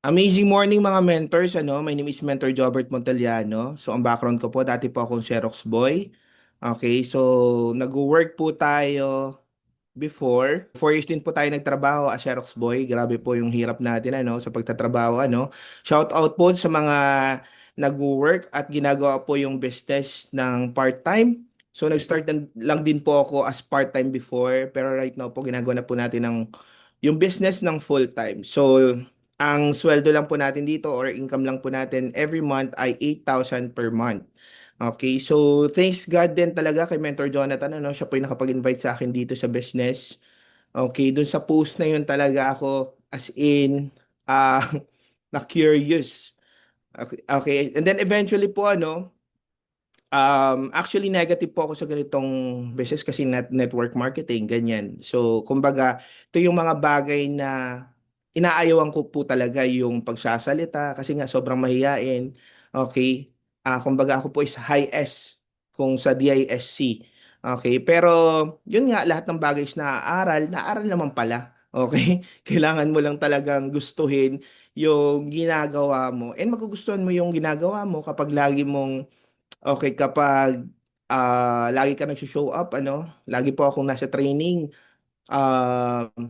Amazing morning mga mentors, ano? My name is Mentor Jobert Monteliano. So ang background ko po, dati po akong Xerox boy. Okay, so nag-work po tayo before. 4 years din po tayo nagtrabaho as Xerox boy. Grabe po yung hirap natin ano sa pagtatrabaho ano. Shout out po sa mga nag-work at ginagawa po yung business ng part-time. So nag-start lang din po ako as part-time before, pero right now po ginagawa na po natin ng yung business ng full-time. So ang sweldo lang po natin dito or income lang po natin every month ay 8,000 per month. Okay, so thanks God din talaga kay Mentor Jonathan, ano, siya po yung nakapag-invite sa akin dito sa business. Okay, dun sa post na yun talaga ako as in na curious. Okay, okay, and then eventually po ano, actually negative po ako sa ganitong business kasi network marketing, ganyan. So, kumbaga, ito yung mga bagay na inaayawan ko po talaga yung pagsasalita kasi nga sobrang mahiyain. Okay? Kumbaga ako po is high S kung sa DISC. Okay? Pero, yun nga, lahat ng bagay is naaaral naman pala. Okay? Kailangan mo lang talagang gustuhin yung ginagawa mo. And magugustuhan mo yung ginagawa mo kapag lagi mong okay, kapag lagi ka nagso-show up, ano, lagi po akong nasa training.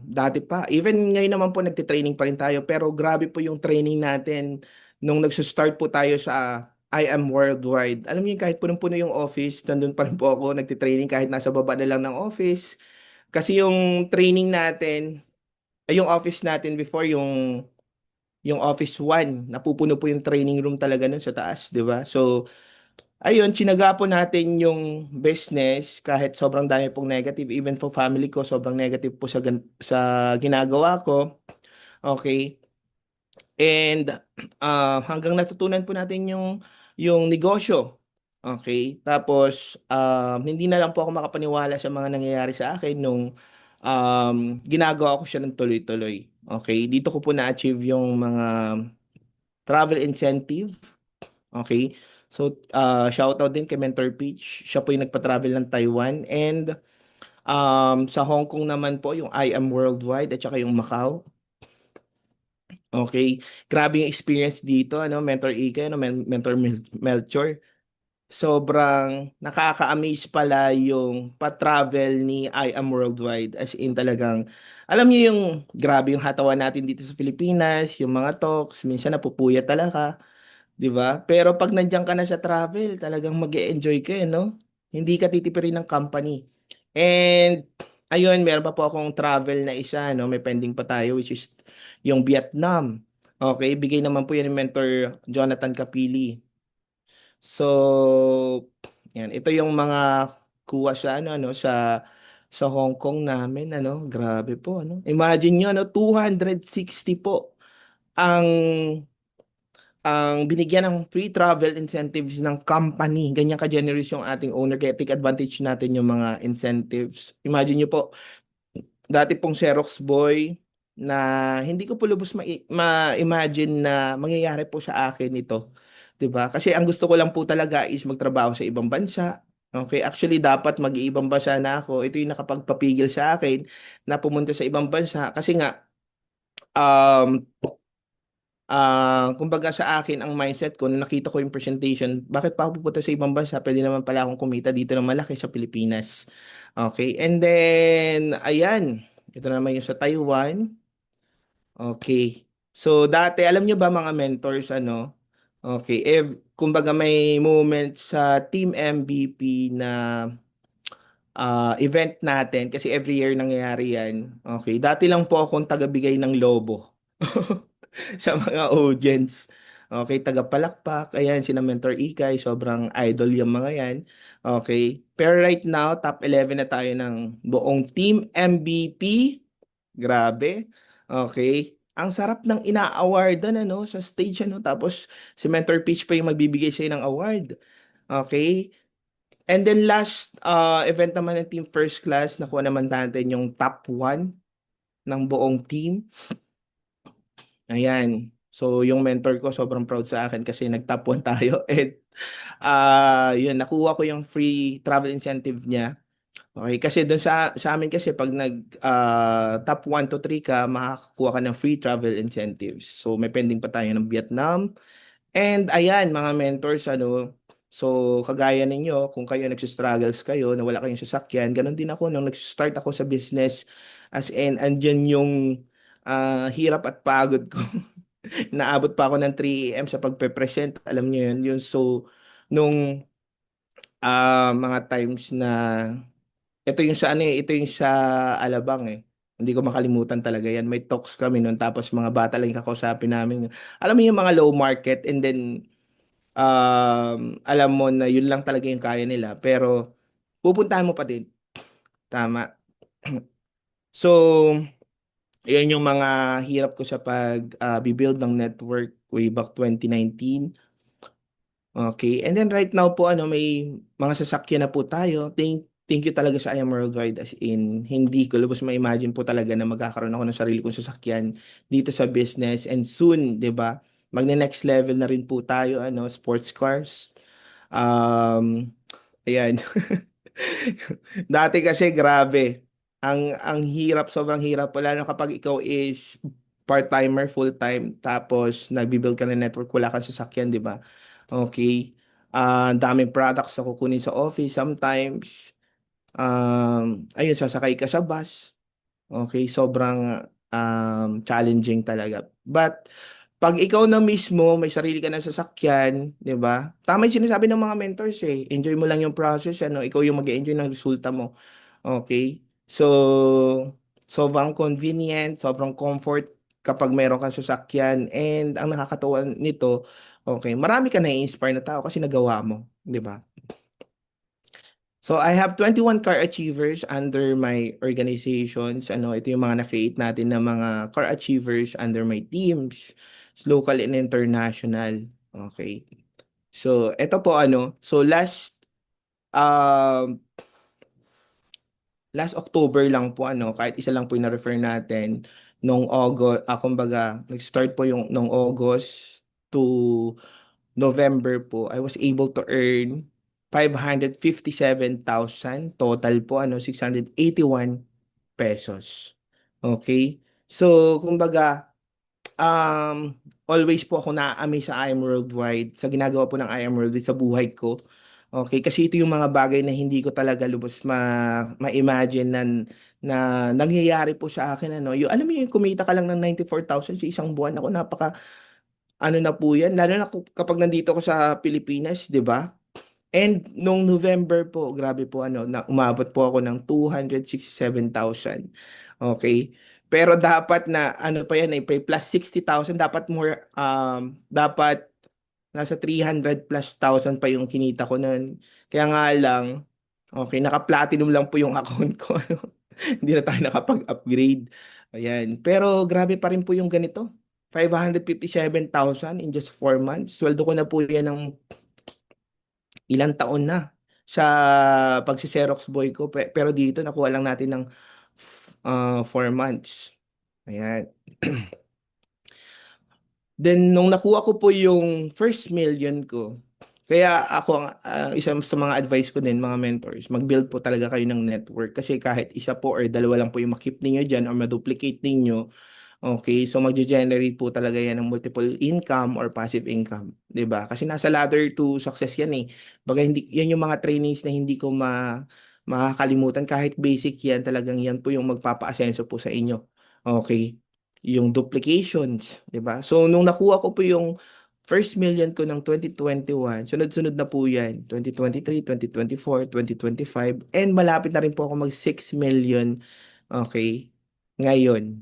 Dati pa, even ngayon naman po nagte-training pa rin tayo, pero grabe po yung training natin nung nagso-start po tayo sa I Am Worldwide. Alam niyo, kahit punong-puno yung office, nandun pa rin po ako nagte-training kahit nasa baba na lang ng office. Kasi yung training natin, ay yung office natin before, yung office 1, napupuno po yung training room talaga nun sa taas, di ba? So, ayun, tsinaga po natin yung business kahit sobrang dami pong negative. Even for family ko, sobrang negative po sa ginagawa ko. Okay. And hanggang natutunan po natin yung negosyo. Okay. Tapos, hindi na lang po ako makapaniwala sa mga nangyayari sa akin nung ginagawa ko siya ng tuloy-tuloy. Okay. Dito ko po na-achieve yung mga travel incentive. Okay? So, shoutout din kay Mentor Peach. Siya po yung nagpa-travel ng Taiwan. And sa Hong Kong naman po, yung I Am Worldwide at saka yung Macau. Okay? Grabe yung experience dito, ano, Mentor Ika, ano, Mentor Melchor. Sobrang nakaka-amaze pala yung pa-travel ni I Am Worldwide. As in talagang, alam niyo yung grabe yung hatawan natin dito sa Pilipinas, yung mga talks, minsan napupuyat talaga. 'Di ba? Pero pag nandiyan ka na sa travel, talagang mag-e-enjoy ka, eh, no? Hindi ka titipirin ng company. And ayun, meron pa po akong travel na isa, no? May pending pa tayo which is yung Vietnam. Okay, bigay naman po yan ni Mentor Jonathan Capili. So, yan, ito yung mga kuha sa sa Hong Kong namin, ano? Grabe po, ano? Imagine nyo, ano, 260 po ang binigyan ng free travel incentives ng company. Ganyan ka-generous yung ating owner. Kaya take advantage natin yung mga incentives. Imagine nyo po, dati pong Xerox boy na hindi ko po lubos ma-imagine na mangyayari po sa akin ito. 'Di ba? Kasi ang gusto ko lang po talaga is magtrabaho sa ibang bansa. Okay, actually dapat mag-iibang bansa na ako. Ito yung nakapagpapigil sa akin na pumunta sa ibang bansa kasi nga um kumbaga sa akin, ang mindset ko, nung nakita ko yung presentation, bakit pa ako pupunta sa ibang bansa? Pwede naman pala akong kumita dito ng malaki sa Pilipinas. Okay, and then, ayan, ito naman yung sa Taiwan. Okay, so dati, alam nyo ba mga mentors, ano? Okay, kumbaga may moment sa Team MVP na event natin, kasi every year nangyayari yan. Okay, dati lang po akong tagabigay ng lobo. Sa mga audience. Okay, tagapalakpak. Ayan, sina Mentor Ikay, sobrang idol yung mga yan. Okay. Pero right now, top 11 na tayo ng buong Team MVP. Grabe. Okay. Ang sarap ng ina-awardan ano sa stage ano tapos si Mentor Peach pa yung magbibigay sa'yo ng award. Okay? And then last event naman ng Team First Class, nakuha naman natin yung top 1 ng buong team. Ayan. So, yung mentor ko sobrang proud sa akin kasi nag-top 1 tayo. And, yun, nakuha ko yung free travel incentive niya. Okay, kasi doon sa amin kasi pag nag top 1 to 3 ka, makakakuha ka ng free travel incentives. So may pending pa tayo ng Vietnam. And ayan, mga mentors, ano, so kagaya ninyo, kung kayo nagsistruggles kayo na wala kayong sasakyan, ganun din ako nung nag-start ako sa business. As in, andyan yung hirap at pagod ko. Naabot pa ako ng 3 AM sa pagpe-present. Alam niyo yun, so, nung mga times na, ito yung sa ano eh, ito yung sa Alabang eh. Hindi ko makalimutan talaga yan. May talks kami noon tapos mga bata lang yung kakausapin namin. Alam mo yung mga low market and then alam mo na yun lang talaga yung kaya nila pero pupuntahan mo pa din. Tama. So, yun yung mga hirap ko sa build ng network way back 2019. Okay. And then right now po ano may mga sasakyan na po tayo. Thank you talaga sa I Am Worldwide, as in hindi ko lubos ma-imagine po talaga na magkakaroon ako ng sarili kong sasakyan dito sa business and soon, 'di ba? Magne-next level na rin po tayo ano, sports cars. Um, Ayan. Dati kasi grabe. Ang hirap, sobrang hirap. Wala na kapag ikaw is part-timer, full-time, tapos nagbi-build ka ng network, wala kang sasakyan, di ba? Okay. Ang daming products na kukunin sa office sometimes. Ayun, sasakay ka sa bus. Okay, sobrang challenging talaga. But pag ikaw na mismo, may sarili ka na sasakyan, 'di ba? Tama 'yung sinasabi ng mga mentors eh. Enjoy mo lang 'yung process, ano, ikaw 'yung mag-enjoy ng resulta mo. Okay? So, sobrang convenient, sobrang comfort kapag meron kang sasakyan and ang nakakatuwa nito, okay, marami ka na-inspire na tao kasi nagawa mo, 'di ba? So I have 21 car achievers under my organizations. Ano, ito yung mga na-create natin na mga car achievers under my teams, local and international. Okay. So ito po ano, so um last October lang po ano, kahit isa lang po yung na-refer natin nung August, kumbaga, nag-start po yung nung August to November po, I was able to earn 557,000 total po, ano, 681 pesos. Okay? So, kumbaga, always po ako na-amaze sa I Am Worldwide, sa ginagawa po ng I Am Worldwide sa buhay ko. Okay, kasi ito yung mga bagay na hindi ko talaga lubos ma-imagine na nangyayari po sa akin, ano. Yung, alam mo yung kumita ka lang ng 94,000 sa isang buwan. Ako, napaka ano na po yan, lalo na kapag nandito ako sa Pilipinas, di ba? And nung November po, grabe po ano, na umabot po ako ng 267,000. Okay? Pero dapat na ano pa yan eh, plus 60,000, dapat more dapat nasa 300 plus thousand pa yung kinita ko noon. Kaya nga lang, okay, naka-platinum lang po yung account ko. Ano. Hindi na tayo nakapag-upgrade. Ayan. Pero grabe pa rin po yung ganito. 557,000 in just 4 months. Sweldo ko na po yan ng ilang taon na sa pagsi-Xerox boy ko. Pero dito, nakuha lang natin ng 4 months. Ayan. Then, nung nakuha ko po yung first million ko, kaya ako, isa sa mga advice ko din, mga mentors, mag-build po talaga kayo ng network. Kasi kahit isa po or dalawa lang po yung makip ninyo dyan or maduplicate ninyo, okay, so magge-generate po talaga yan ng multiple income or passive income, 'di ba? Kasi nasa ladder to success yan eh. Baga hindi yan yung mga trainings na hindi ko makakalimutan, kahit basic yan, talagang yan po yung magpapa-asenso po sa inyo. Okay? Yung duplications, 'di ba? So nung nakuha ko po yung first million ko ng 2021, sunod-sunod na po yan. 2023, 2024, 2025, and malapit na rin po ako mag 6 million, okay, ngayon.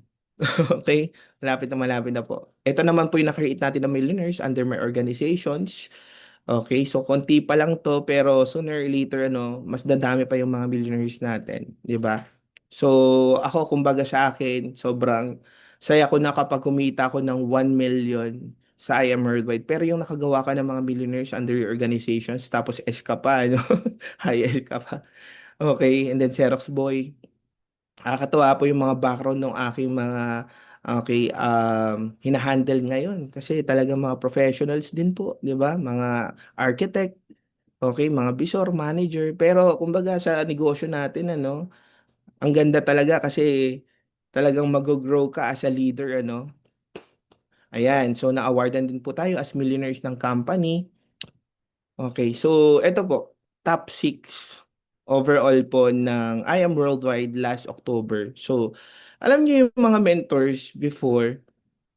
Okay? Malapit na po. Ito naman po yung na-create natin na millionaires under my organizations. Okay, so konti pa lang to pero sooner or later ano, mas dadami pa yung mga millionaires natin, 'di ba? So ako, kumbaga sa akin, sobrang saya ko na kapag kumita ako ng 1 million sa I Am Worldwide. Pero yung nakagawa ka ng mga millionaires under your organizations, tapos S ka pa, ano? High S ka pa. Okay, and then Xerox Boy. Nakakatuwa po yung mga background ng aking mga okay, hinahandle ngayon kasi talagang mga professionals din po, 'di ba? Mga architect, Okay, mga bisor, manager. Pero kumbaga sa negosyo natin, ano, ang ganda talaga kasi talagang mag-grow ka as a leader, ano. Ayan, so na-awardan din po tayo as millionaires ng company. Okay, so eto po, top 6 overall po ng I Am Worldwide last October. So, alam niyo yung mga mentors before,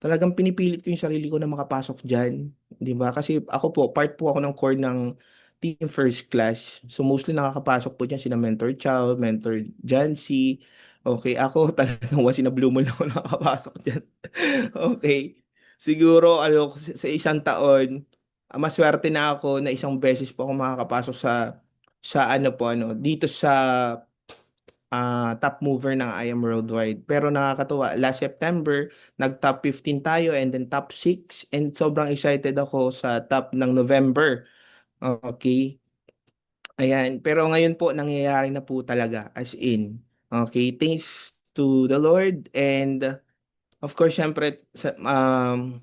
talagang pinipilit ko yung sarili ko na makapasok diyan, 'di ba? Kasi ako po, part po ako ng core ng Team First Class. So mostly nakakapasok po diyan sina Mentor Chow, Mentor Jancy. Okay, ako talagang once in a blue moon lang ako nakakapasok diyan. Okay. Siguro ano sa isang taon, maswerte na ako na isang beses po ako makakapasok sa ano po ano dito sa top mover ng I Am Worldwide. Pero nakakatuwa, last September, nag-top 15 tayo and then top 6 and sobrang excited ako sa top ng November. Okay. Ayan, pero ngayon po nangyayari na po talaga as in. Okay, thanks to the Lord and of course syempre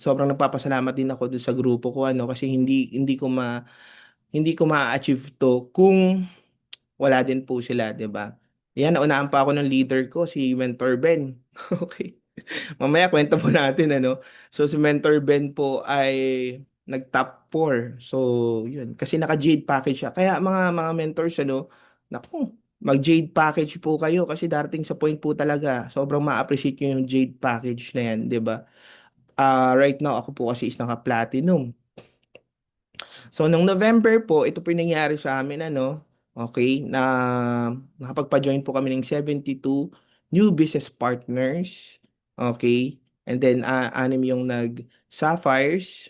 sobrang nagpapasalamat din ako dun sa grupo ko ano kasi hindi ko ma-achieve to kung wala din po sila, 'di ba? Yan, naunaan pa ako ng leader ko, si Mentor Ben. Okay. Mamaya kwento po natin, ano. So, si Mentor Ben po ay nag-top 4. So, yun. Kasi naka-Jade package siya. Kaya mga mentors, ano, naku, mag-Jade package po kayo kasi darating sa point po talaga, sobrang ma-appreciate nyo yung Jade package na yan, 'di ba? Right now, ako po kasi is naka-platinum. So, nung November po, ito po yung nangyari sa amin, ano, okay, na nakapagpa-join po kami ng 72 new business partners, okay, and then anim yung nag-sapphires,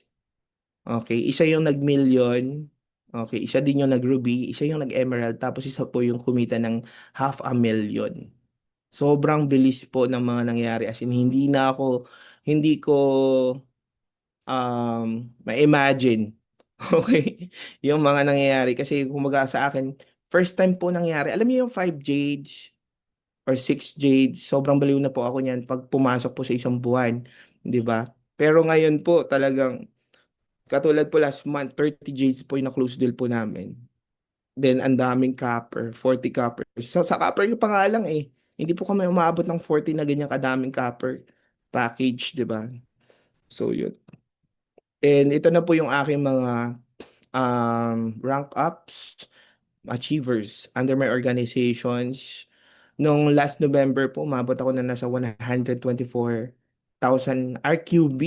okay, isa yung nag-million, okay, isa din yung nag-ruby, isa yung nag-emerald, tapos isa po yung kumita ng 500,000. Sobrang bilis po ng mga nangyari, as in, hindi ko ma-imagine. Okay? Yung mga nangyayari. Kasi kumaga sa akin, first time po nangyari. Alam niyo yung 5 jades or 6 jades, sobrang baliw na po ako niyan pag pumasok po sa isang buwan. 'Di ba? Pero ngayon po talagang, katulad po last month, 30 jades po yung na-close deal po namin. Then, ang daming copper, 40 copper. Sa copper yung pangalang eh. Hindi po kami umabot ng 40 na ganyan kadaming copper package, 'di ba? So, yun. And ito na po yung aking mga rank ups, achievers under my organizations. Nung last November po, umabot ako na nasa 124,000 RQB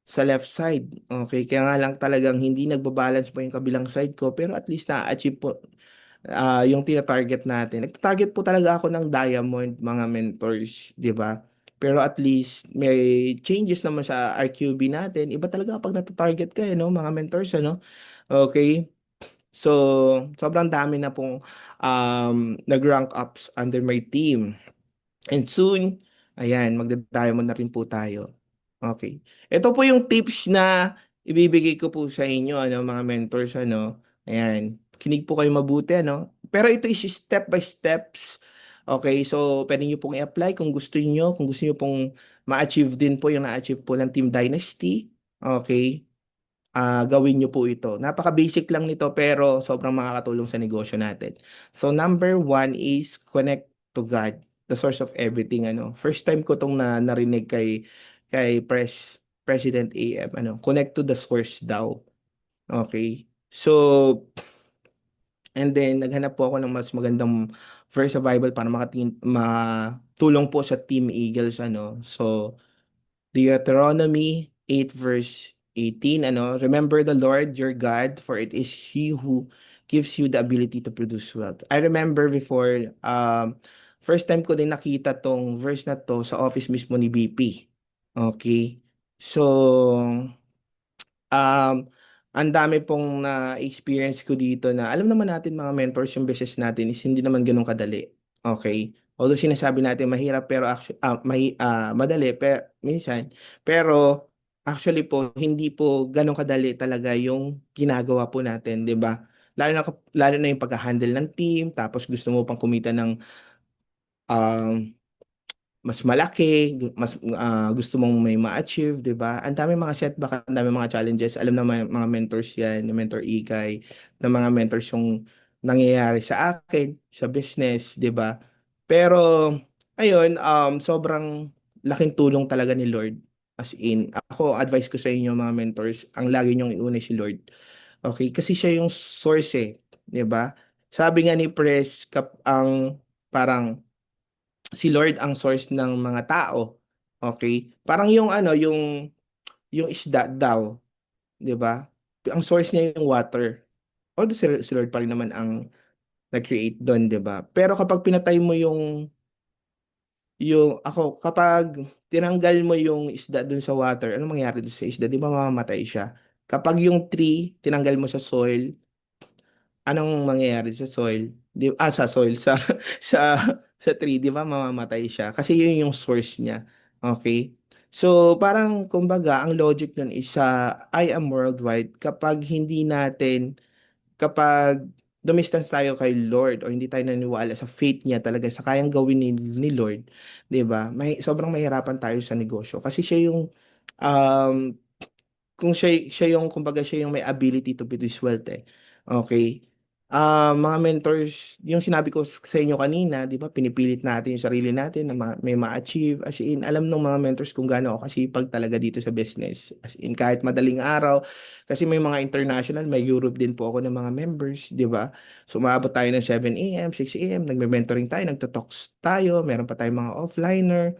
sa left side. Okay, kaya nga lang talagang hindi nagbabalance po yung kabilang side ko, pero at least na-achieve po yung tina-target natin. Nagta-target po talaga ako ng diamond, mga mentors, di ba? Pero at least may changes naman sa RQB natin. Iba talaga kapag nata-target ka, no, mga mentors, ano? Okay. So, sobrang dami na pong nag-rank ups under my team. And soon, ayan, magda-diamond na rin po tayo. Okay. Ito po yung tips na ibibigay ko po sa inyo, ano, mga mentors, ano. Ayan, kinig po kayo mabuti, ano. Pero ito is step by steps. Okay, so pwede nyo pong i-apply kung gusto nyo pong ma-achieve din po yung na-achieve po ng Team Dynasty. Okay, gawin nyo po ito. Napaka-basic lang nito pero sobrang makakatulong sa negosyo natin. So number one is connect to God, the source of everything. Ano, first time ko tong narinig kay President AM. Ano, connect to the source daw. Okay. So and then naghanap po ako ng mas magandang verse sa Bible para matulong po sa Team Eagles. Ano. So Deuteronomy 8 verse 18, ano, remember the Lord your God, for it is He who gives you the ability to produce wealth. I remember before, first time ko din nakita tong verse na to sa office mismo ni BP. Okay? So, um, ang dami pong na-experience ko dito na alam naman natin mga mentors yung business natin is hindi naman ganun kadali. Okay? Although sinasabi natin mahirap pero actually, madali minsan, pero actually po hindi po ganun kadali talaga yung ginagawa po natin, 'di ba? Lalo na yung pag-handle ng team, tapos gusto mo pang kumita ng um, mas malaki, gusto mong may ma-achieve, 'di ba? Ang dami mga setback, ang dami mga challenges. Alam na mga mentors 'yan, ni Mentor Ikay, na mga mentors yung nangyayari sa akin, sa business, 'di ba? Pero ayun, sobrang laking tulong talaga ni Lord. As in, ako advice ko sa inyo mga mentors, ang lagi niyong iuna si Lord. Okay, kasi siya yung source eh, 'di ba? Sabi nga ni Pres ang parang si Lord ang source ng mga tao. Okay? Parang yung ano, yung isda daw, 'di ba? Ang source niya yung water. Although si Lord pa rin naman ang nag-create doon, 'di ba? Pero kapag pinatay mo kapag tinanggal mo yung isda doon sa water, ano mangyayari doon sa isda? Di ba mamamatay siya? Kapag yung tree, tinanggal mo sa soil, anong mangyayari sa soil? Sa soil, sa, sa tree, di ba mamamatay siya? Kasi yun yung source niya. Okay? So, parang, kumbaga, ang logic nun is I am worldwide. Kapag dumistance tayo kay Lord o hindi tayo naniwala sa faith niya talaga sa kayang gawin ni Lord, 'di ba? Sobrang mahirapan tayo sa negosyo kasi siya yung um kung siya yung kumbaga siya yung may ability to produce wealth eh. Okay? Mga mentors, yung sinabi ko sa inyo kanina, 'di ba? Pinipilit natin yung sarili natin na may ma-achieve. As in, alam ng mga mentors kung gaano ako kasipag talaga dito sa business. As in, kahit madaling araw, kasi may mga international, may Europe din po ako ng mga members, 'di ba? So, umabot tayo ng 7 a.m., 6 a.m., nagme-mentoring tayo, nagto-talks tayo, meron pa tayong mga offliner.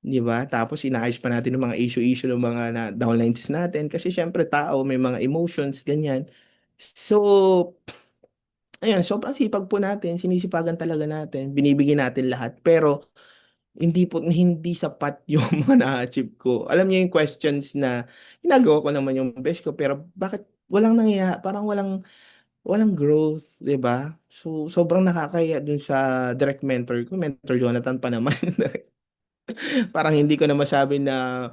'Di ba? Tapos inaayos pa natin yung mga issue-issue ng mga downlines natin kasi syempre tao may mga emotions ganyan. So, ayun, sobrang sipag po natin, sinisipagan talaga natin, binibigyan natin lahat. Pero hindi sapat yung mga na-achieve ko. Alam niyo yung questions na ginagawa ko naman yung best ko pero bakit parang walang growth, 'di ba? So, sobrang nakakahiya dun sa direct mentor ko, Mentor Jonathan pa naman. Parang hindi ko na masabi na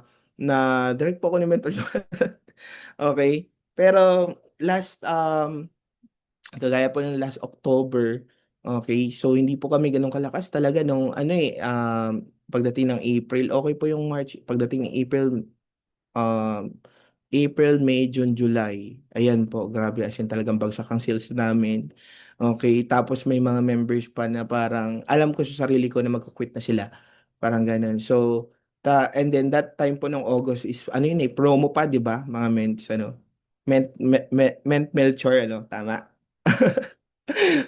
direct po ako ni Mentor Jonathan. Okay? Pero kagaya po ng last October, okay? So hindi po kami ganun kalakas talaga nung ano pagdating ng April, okay po yung March, pagdating ng um, April, May, June, July. Ayan po, grabe as in talagang bagsak ang sales namin. Okay, tapos may mga members pa na parang alam ko sa sarili ko na magko-quit na sila. Parang ganun. So, and then that time po ng August is ano yun promo pa, 'di ba? Mga ments ano. Ment Melchor ano, tama.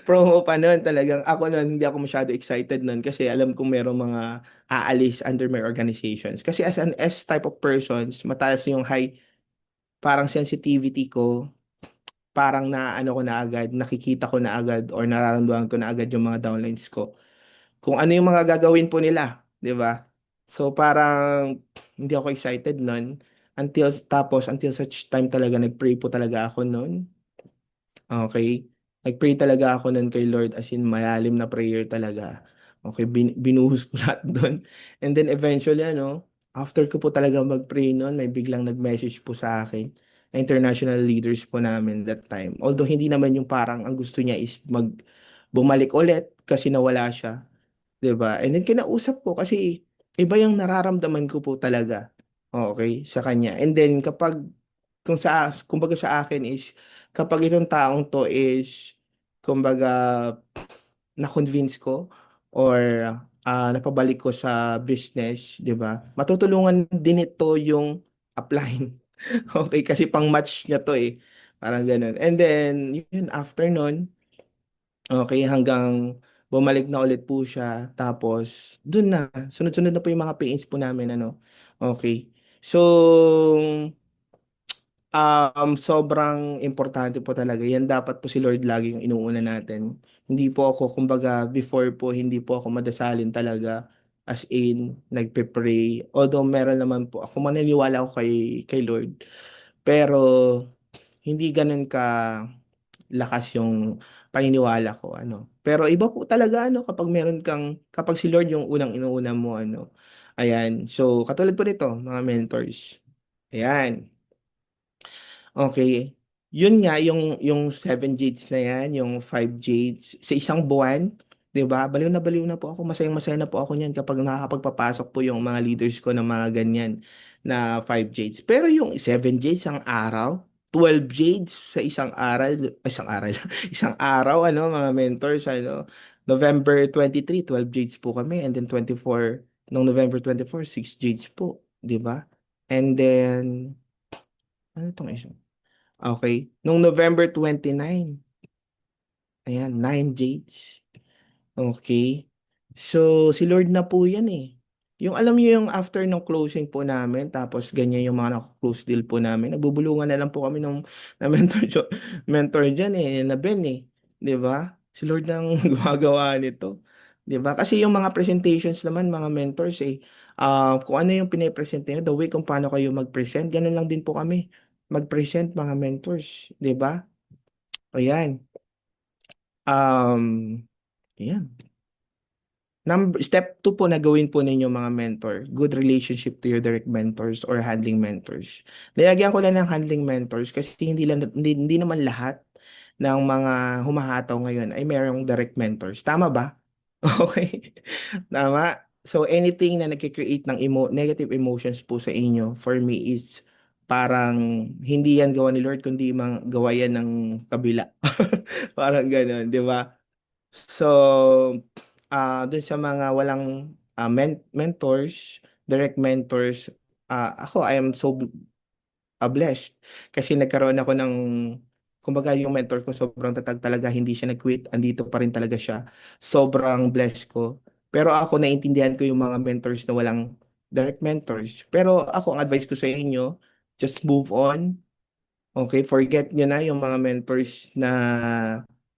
Promo pa noon talagang ako noon hindi ako masyado excited noon kasi alam kong merong mga aalis under my organizations. Kasi as an S type of persons, mataas yung high parang sensitivity ko, parang naano ko na agad, nakikita ko na agad or nararamdaman ko na agad yung mga downlines ko. Kung ano yung mga gagawin po nila, 'di ba? So parang hindi ako excited nun until such time talaga nagpray po talaga ako noon. Okay. Nag-pray talaga ako nun kay Lord as in malalim na prayer talaga. Okay, binuhos ko lahat doon. And then eventually after ko po talaga mag-pray noon, may biglang nag-message po sa akin na international leaders po namin that time. Although hindi naman yung parang ang gusto niya is bumalik ulit kasi nawala siya. 'Di ba? And then kinausap ko kasi iba yung nararamdaman ko po talaga. Okay, sa kanya. And then kumbaga sa akin is kapag itong taong to is kumbaga na-convince ko or napabalik ko sa business, 'di ba? Matutulungan din ito yung applying. Okay, kasi pang match niya to eh. Parang ganun. And then, yun, after nun, okay, hanggang bumalik na ulit po siya. Tapos, dun na. Sunod-sunod na po yung mga PAs po namin, ano. Okay. So, sobrang importante po talaga. Yan dapat po si Lord lagi yung inuuna natin. Hindi po ako, kumbaga, before po, hindi po ako madasalin talaga. As in, nagpe-pray. Although meron naman po, ako maniniwala ako kay Lord. Pero, hindi ganun ka lakas yung paniniwala ko pero iba po talaga kapag si Lord yung unang inuuna mo ayan, so katulad po nito mga mentors, ayan, okay, yun nga yung 7 jades na yan, yung 5 jades sa isang buwan, 'Di ba? Baliw na po ako, masayang-masaya na po ako niyan kapag nakakapagpapasok po yung mga leaders ko ng mga ganyan na 5 jades. Pero yung 7 jades ang araw, 12 jades sa isang aral, isang araw, ano, mga mentors, ano, November 23, 12 jades po kami, and then 24, noong November 24, 6 jades po, 'di ba? And then, ano tong isa? Okay, noong November 29, ayan, 9 jades. Okay. So, si Lord na po yan eh. Yung alam niyo yung after ng closing po namin, tapos ganyan yung mga close deal po namin, nagbubulungan na lang po kami na mentor, mentor dyan eh, na Ben eh. 'Di ba? Si Lord nang gumagawa nito. 'Di ba? Kasi yung mga presentations naman, mga mentors eh, kung ano yung pinipresent niyo, the way kung paano kayo mag-present, ganun lang din po kami mag-present, mga mentors. 'Di ba? Ayan. Um, Ayan. Step 2 po na gawin po ninyo, mga mentor, good relationship to your direct mentors or handling mentors. Nilagyan ko lang ng handling mentors kasi hindi naman lahat ng mga humahataw ngayon ay mayroong direct mentors. Tama ba? Okay. Tama. So anything na nagki-create ng negative emotions po sa inyo, for me is parang hindi yan gawa ni Lord, kundi gawa yan ng kabila. Parang gano'n, di ba? So, dun sa mga walang mentors, direct mentors, ako, I am so blessed kasi nagkaroon ako ng, kumbaga yung mentor ko sobrang tatag talaga, hindi siya nag-quit, andito pa rin talaga siya. Sobrang blessed ko. Pero ako, naintindihan ko yung mga mentors na walang direct mentors. Pero ako, ang advice ko sa inyo, just move on. Okay, forget nyo na yung mga mentors na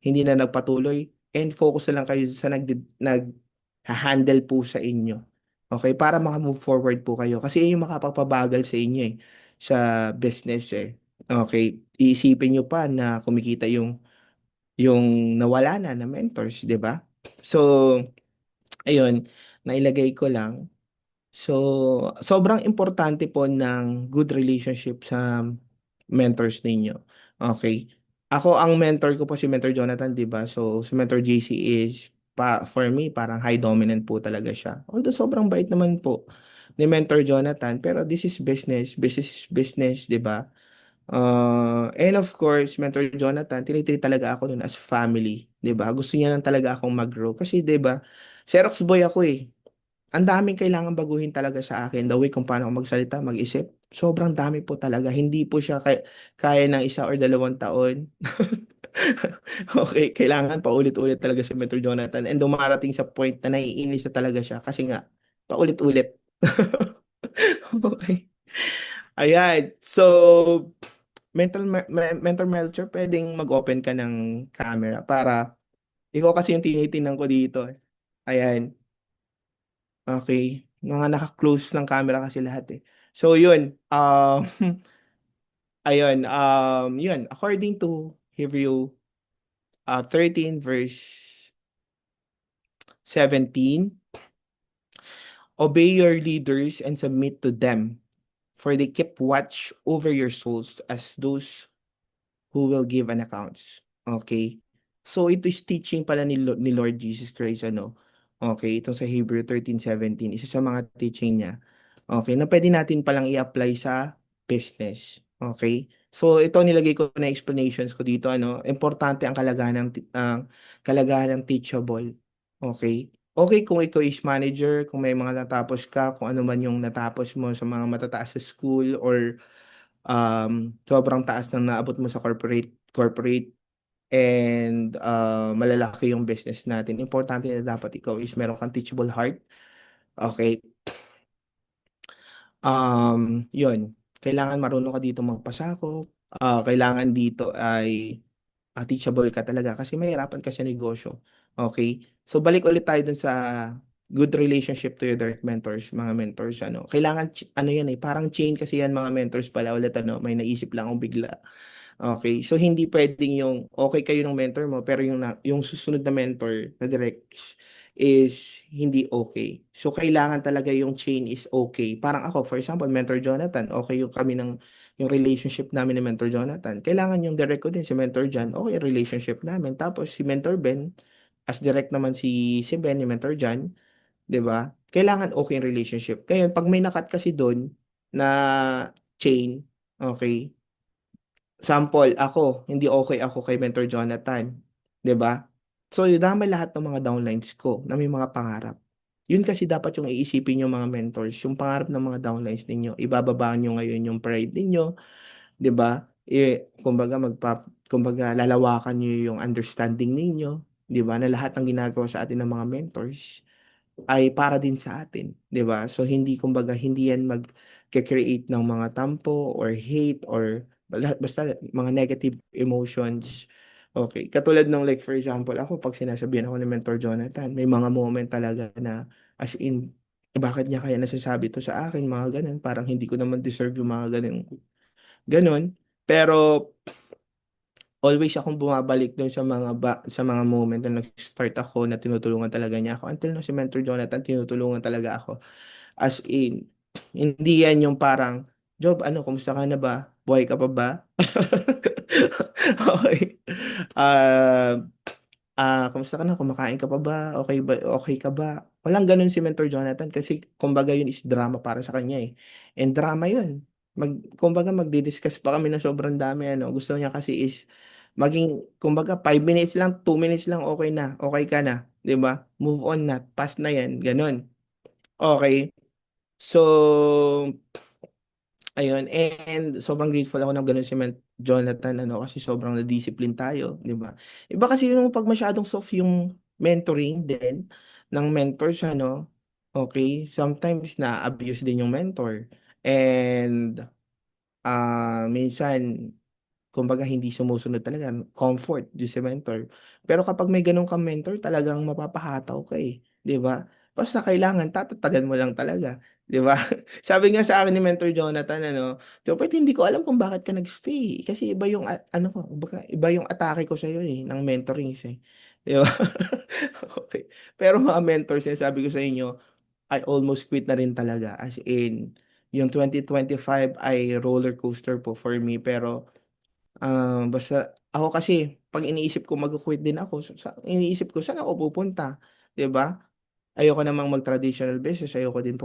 hindi na nagpatuloy, and focus na lang kayo sa nag-handle po sa inyo. Okay, para maka-move forward po kayo. Kasi yun yung makapagpabagal sa inyo eh, sa business eh. Okay, iisipin nyo pa na kumikita yung nawala na mentors, di ba? So, ayun, nailagay ko lang. So, sobrang importante po ng good relationship sa mentors ninyo. Okay. Ako, ang mentor ko po si Mentor Jonathan, 'di ba? So, si Mentor JC is for me parang high dominant po talaga siya. Although sobrang bait naman po ni Mentor Jonathan, pero this is business, business is business, 'di ba? And of course, Mentor Jonathan, tinitreat talaga ako nun as family, 'di ba? Gusto niya lang talaga akong mag-grow kasi 'di ba? Xerox boy ako eh. Ang daming kailangan baguhin talaga sa akin. The way kung paano ako magsalita, mag-isip. Sobrang dami po talaga. Hindi po siya kaya ng 1 or 2 taon. Okay, kailangan paulit-ulit talaga si Mentor Jonathan. And dumarating sa point na naiinis na talaga siya kasi nga, paulit-ulit. Okay. Ayan. So, Mentor Melcher, pwedeng mag-open ka ng camera para ikaw kasi yung tinitingnan ko dito eh. Ayan. Okay. Mga naka-close ng camera kasi lahat eh. So yun, ayun, yun, according to Hebrew 13 verse 17, obey your leaders and submit to them, for they keep watch over your souls as those who will give an accounts. Okay? So ito is teaching pala ni Lord Jesus Christ, ano? Okay, ito sa Hebrew 13:17, isa sa mga teaching niya. Okay, na pwede natin palang i-apply sa business. Okay? So ito nilagay ko na explanations ko dito, ano, importante ang kalagahan ng teachable. Okay? Okay kung ikaw is manager, kung may mga natapos ka, kung ano man yung natapos mo sa mga matataas sa school, or sobrang taas ng naabot mo sa corporate, and malalaki yung business natin. Importante na dapat ikaw is meron kang teachable heart. Okay? Yun, kailangan marunong ka dito magpasakop. Kailangan dito ay teachable ka talaga kasi mahirapan ka sa negosyo. Okay? So balik ulit tayo dun sa good relationship to your direct mentors, mga mentors, ano. Kailangan ano yan eh, parang chain kasi yan, mga mentors pala ulit, ano, may naisip lang akong bigla. Okay, so hindi puwedeng yung okay kayo ng mentor mo pero yung susunod na mentor na direct is hindi okay. So kailangan talaga yung chain is okay. Parang ako, for example, Mentor Jonathan, okay yung relationship namin ni Mentor Jonathan. Kailangan yung direct ko din si Mentor John, okay yung relationship namin. Tapos si Mentor Ben, as direct naman si Ben, yung mentor dyan, 'di ba? Kailangan okay yung relationship. Kaya pag may nakat kasi doon na chain, okay? Sample, ako, hindi okay ako kay Mentor Jonathan, 'di ba? So, damay lahat ng mga downlines ko na may mga pangarap. Yun kasi dapat yung iisipin yung mga mentors, yung pangarap ng mga downlines ninyo. Ibababa nyo ngayon yung pride ninyo, 'di ba? Kumbaga lalawakan niyo yung understanding ninyo, 'di ba? Na lahat ng ginagawa sa atin ng mga mentors ay para din sa atin, 'di ba? So hindi kumbaga hindi yan mag-create ng mga tampo or hate or basta mga negative emotions. Okay, katulad ng like for example, ako pag sinasabihan ako ni Mentor Jonathan, may mga moment talaga na as in bakit niya kaya nasasabi to sa akin, mga ganun, parang hindi ko naman deserve yung mga ganun, ganun. Pero always akong bumabalik dun sa mga moment na nag-start ako na tinutulungan talaga niya ako. Until na si Mentor Jonathan, tinutulungan talaga ako. As in, hindi yan yung parang, Job, ano, kumusta ka na ba? Buhay ka pa ba? Okay. Ah, Kumusta ka na? Kumakain ka pa ba? Okay ba? Okay ka ba? Walang ganun si Mentor Jonathan kasi kumbaga yun is drama para sa kanya eh. And drama yun. Kumbaga magdi-discuss pa kami ng sobrang dami ano. Gusto niya kasi is maging kumbaga 5 minutes lang, 2 minutes lang okay na. Okay ka na, 'di ba? Move on na, pass na 'yan, ganun. Okay. So, ayun, and sobrang grateful ako ng ganun si Jonathan, ano, kasi sobrang na-discipline tayo, di ba? Iba kasi yung pag masyadong soft yung mentoring din ng mentors, ano, okay, sometimes na-abuse din yung mentor. And, minsan, kumbaga hindi sumusunod talaga, comfort yung si mentor. Pero kapag may ganun kang mentor, talagang mapapahataw ka eh, 'di ba? Basta kailangan tatatagan mo lang talaga, 'di ba? Sabi nga sa akin ni Mentor Jonathan ano, Jopet, hindi ko alam kung bakit ka nagstay kasi iba yung ano ko, iba yung atake ko sa iyo eh ng mentoring eh. 'Di ba? Okay. Pero mga mentors, sabi ko sa inyo, I almost quit na rin talaga. As in, yung 2025 ay roller coaster po for me. Pero basta ako kasi pag iniisip ko mag-quit din ako, iniisip ko saan ako pupunta, 'di ba? Ayoko namang mag-traditional business, ayoko din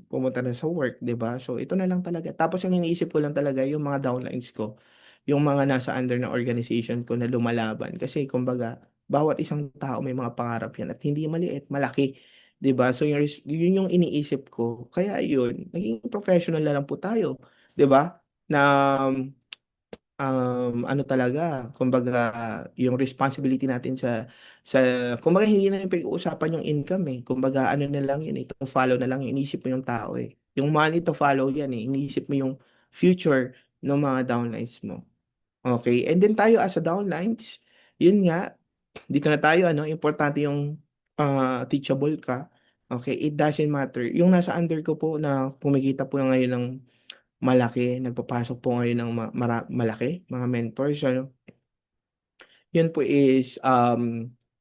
pumunta na sa work, 'di ba? So ito na lang talaga. Tapos ang iniisip ko lang talaga yung mga downlines ko, yung mga nasa under ng organization ko na lumalaban kasi kumbaga bawat isang tao may mga pangarap yan at hindi maliit, malaki, 'di ba? So yun yung iniisip ko. Kaya yun, naging professional na lang po tayo, 'di ba? Na ano talaga, kumbaga, yung responsibility natin sa, kumbaga, hindi na yung pinag-uusapan yung income eh. Kumbaga, ano na lang yun, ito follow na lang, iniisip mo yung tao eh. Yung money to follow yan eh. Iniisip mo yung future ng mga downlines mo. Okay? And then tayo as a downlines, yun nga, dito na tayo, ano, importante yung teachable ka. Okay? It doesn't matter. Yung nasa under ko po na kumikita po ngayon ng malaki, nagpapasok po ngayon ng malaki, mga mentors, ano. Yun po is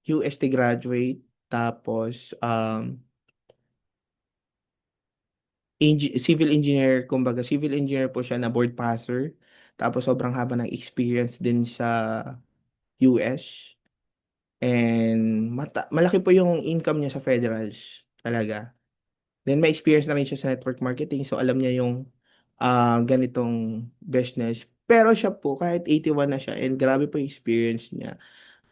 UST graduate, tapos civil engineer, kumbaga civil engineer po siya na board passer, tapos sobrang haba ng experience din sa US, and malaki po yung income niya sa federals, talaga. Then may experience na rin siya sa network marketing, so alam niya yung ganitong business. Pero siya po, kahit 81 na siya, and grabe po yung experience niya,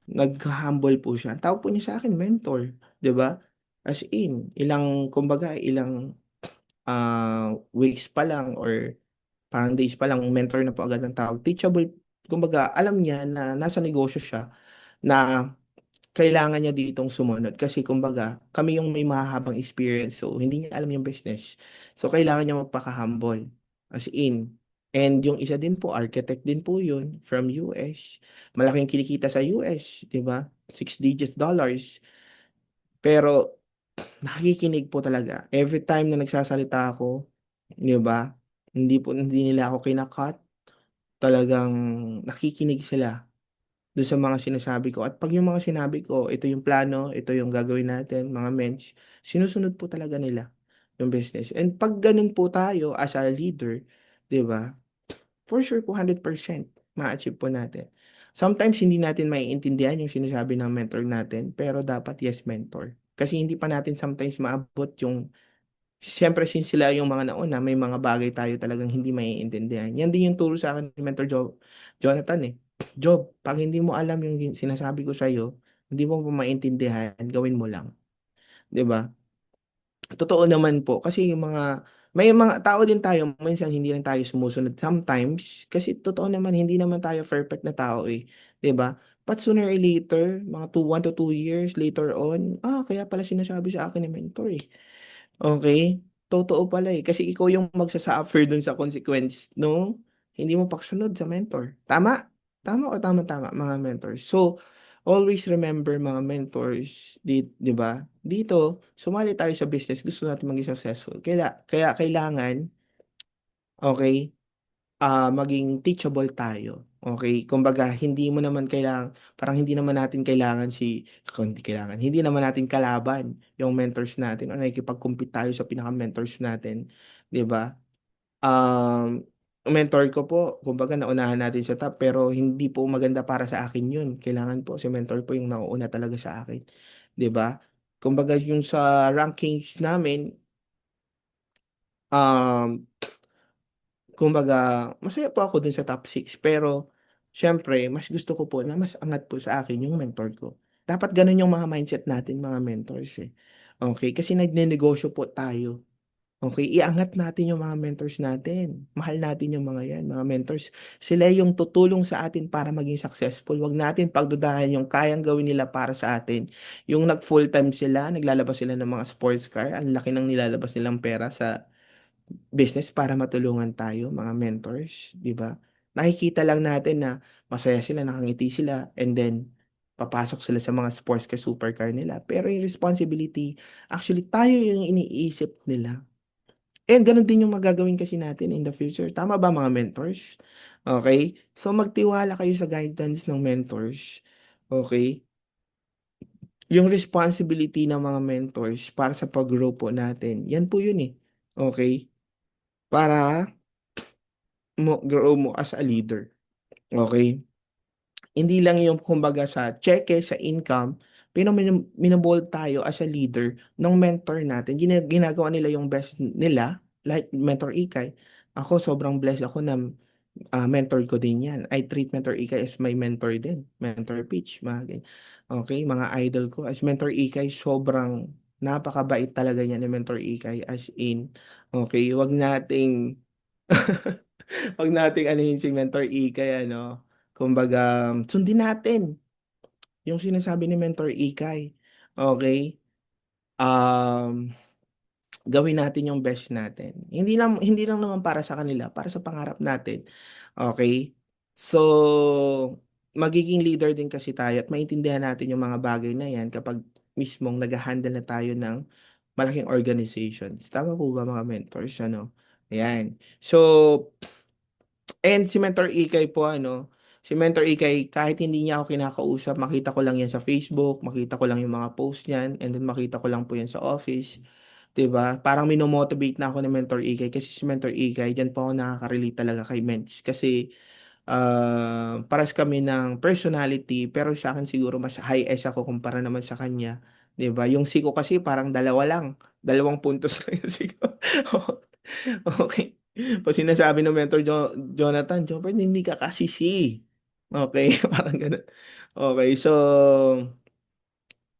nagka-humble po siya. Ang tawag po niya sa akin, mentor. 'Di ba? As in, kumbaga, ilang weeks pa lang or parang days pa lang, mentor na po agad ng tawag. Teachable, kumbaga, alam niya na nasa negosyo siya, na kailangan niya ditong sumunod kasi kumbaga kami yung may mahahabang experience, so hindi niya alam yung business, so kailangan niya magpaka-humble, as in. And yung isa din po, architect din po yun from US, malaking kinikita sa US, di ba? 6 digits dollars. Pero nakikinig po talaga every time na nagsasalita ako, di ba? Hindi nila ako kinakat, talagang nakikinig sila doon sa mga sinasabi ko. At pag yung mga sinabi ko, ito yung plano, ito yung gagawin natin, mga mens, sinusunod po talaga nila yung business. And pag ganun po tayo as a leader, di ba? For sure po 100% ma-achieve po natin. Sometimes hindi natin maiintindihan yung sinasabi ng mentor natin, pero dapat yes mentor. Kasi hindi pa natin sometimes maabot yung, siyempre since sila yung mga nauna, may mga bagay tayo talagang hindi maiintindihan. Yan din yung turo sa akin ni Mentor Jonathan eh. Job, pag hindi mo alam yung sinasabi ko sa'yo, hindi mo pa maintindihan, gawin mo lang. 'Di ba? Totoo naman po kasi yung mga may mga tao din tayo minsan hindi lang tayo sumusunod sometimes kasi totoo naman hindi naman tayo perfect na tao eh, 'di ba? But sooner or later, mga 1 to 2 years later on, kaya pala sinasabi sa akin ni mentor eh. Okay? Totoo pala eh kasi ikaw yung magsa-suffer dun sa consequence no? Hindi mo pagsunod sa mentor. Tama? Tama o tama-tama mga mentors. So, always remember mga mentors, di ba? Dito, sumali tayo sa business, gusto natin maging successful. Kaya kailangan, okay, maging teachable tayo. Okay? Kumbaga, hindi mo naman kailangan, parang hindi naman natin kailangan hindi kailangan, hindi naman natin kalaban yung mentors natin o nakikipag-compete tayo sa pinaka-mentors natin. Di ba? Um, Mentor ko po, kumbaga naunahan natin sa top, pero hindi po maganda para sa akin yun. Kailangan po si mentor po yung nauuna talaga sa akin. 'Di ba? Kumbaga yung sa rankings namin, um, kumbaga masaya po ako dun sa top 6 pero syempre mas gusto ko po na mas angat po sa akin yung mentor ko. Dapat ganun yung mga mindset natin mga mentors eh. Okay, kasi nagnenegosyo po tayo. Okay, iangat natin yung mga mentors natin. Mahal natin yung mga yan, mga mentors. Sila yung tutulong sa atin para maging successful. Huwag natin pagdudahan yung kayang gawin nila para sa atin. Yung nag-full-time sila, naglalabas sila ng mga sports car, ang laki ng nilalabas nilang pera sa business para matulungan tayo, mga mentors, di ba? Nakikita lang natin na masaya sila, nakangiti sila, and then papasok sila sa mga sports car, supercar nila. Pero yung responsibility, actually tayo yung iniisip nila. And ganun din yung magagawin kasi natin in the future. Tama ba mga mentors? Okay? So magtiwala kayo sa guidance ng mentors. Okay? Yung responsibility ng mga mentors para sa pag-grow po natin. Yan po yun eh. Okay? Para mo grow mo as a leader. Okay? Hindi lang yung kumbaga sa cheque, sa income, pero minamold tayo as a leader ng mentor natin. Ginagawa nila yung best nila, like Mentor Ikay. Ako, sobrang blessed ako na mentor ko din yan. I treat Mentor Ikay as my mentor din. Mentor Peach, mga ganyan. Okay, mga idol ko. As Mentor Ikay, sobrang napakabait talaga niya ni Mentor Ikay. As in, okay, wag nating wag nating anuhin si Mentor Ikay, ano. Kumbaga, sundin natin yung sinasabi ni Mentor Ikay. Okay? Um, Gawin natin yung best natin. Hindi lang naman para sa kanila, para sa pangarap natin. Okay? So, magiging leader din kasi tayo at maintindihan natin yung mga bagay na yan kapag mismong nag-handle na tayo ng malaking organizations. Tama po ba mga mentors? Ano? Ayan. So, and si Mentor Ikay po, ano, si Mentor Ikay, kahit hindi niya ako kinakausap, makita ko lang yan sa Facebook, makita ko lang yung mga post niyan, and then makita ko lang po yan sa office. 'Di ba? Parang minomotivate na ako ni Mentor Ikay kasi si Mentor Ikay, diyan po ako nakaka-relate talaga kay Ments. Kasi pares kami ng personality pero sa akin siguro mas high S ako kumpara naman sa kanya. 'Di ba? Yung siko kasi parang dalawa lang. 2 puntos lang yung siko. Okay. Pag sinasabi ng mentor Jonathan, Jopper, hindi ka kasi si. Okay, parang ganun. Okay, so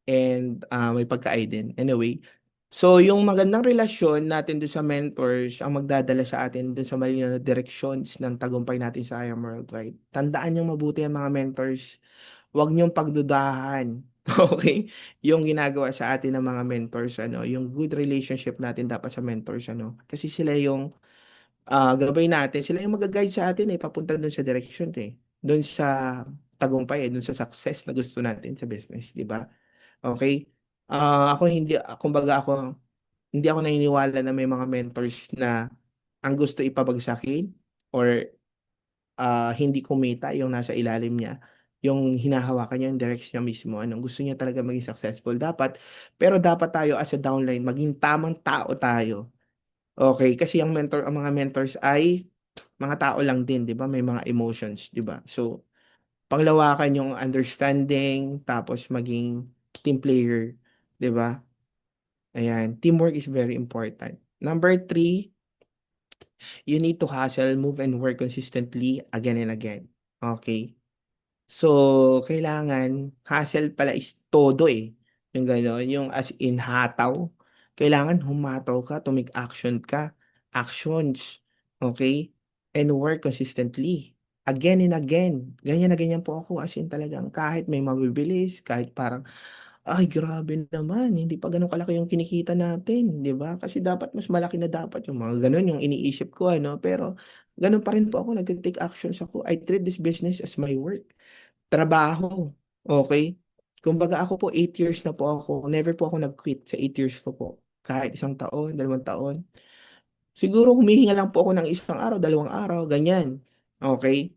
and may pagka-I din. Anyway, so yung magandang relasyon natin dun sa mentors ang magdadala sa atin dun sa malinaw na directions ng tagumpay natin sa I Am Worldwide. Tandaan niyong mabuti ang mga mentors. Huwag niyong pagdudahan. Okay? Yung ginagawa sa atin ng mga mentors, ano, yung good relationship natin dapat sa mentors, ano. Kasi sila yung gabay natin, sila yung mag-guide sa atin eh, papunta dun sa direction eh. Dun sa tagumpay dun sa success na gusto natin sa business, di ba? Okay? Ako hindi, kumbaga ako, hindi ako naniniwala na may mga mentors na ang gusto ipabagsakin or hindi kumita yung nasa ilalim niya. Yung hinahawakan niya, yung direction niya mismo. Anong gusto niya talaga maging successful. Pero dapat tayo as a downline, maging tamang tao tayo. Okay? Kasi ang mga mentors ay mga tao lang din, di ba? May mga emotions, di ba? So, panglawakan yung understanding, tapos maging team player, 'di ba? Ayan, teamwork is very important. Number three, you need to hustle, move, and work consistently again and again. Okay? So, kailangan, hustle pala is todo eh. Yung gano'n, yung as in hataw. Kailangan humataw ka to make actions. Okay? And work consistently. Again and again. Ganyan na ganyan po ako. As in talagang kahit may mabibilis, kahit parang ay, grabe naman, hindi pa gano'n kalaki yung kinikita natin, 'di ba? Kasi dapat mas malaki na dapat yung mga gano'n yung iniisip ko ano, pero gano'n pa rin po ako, nagte-take actions ako. I treat this business as my work, trabaho, okey? Kumbaga ako po 8 years na po ako, never po ako nag-quit sa 8 years ko po. Kahit 1 taon, 2 taon. Siguro humihinga lang po ako ng 1 araw, 2 araw, ganyan, okey?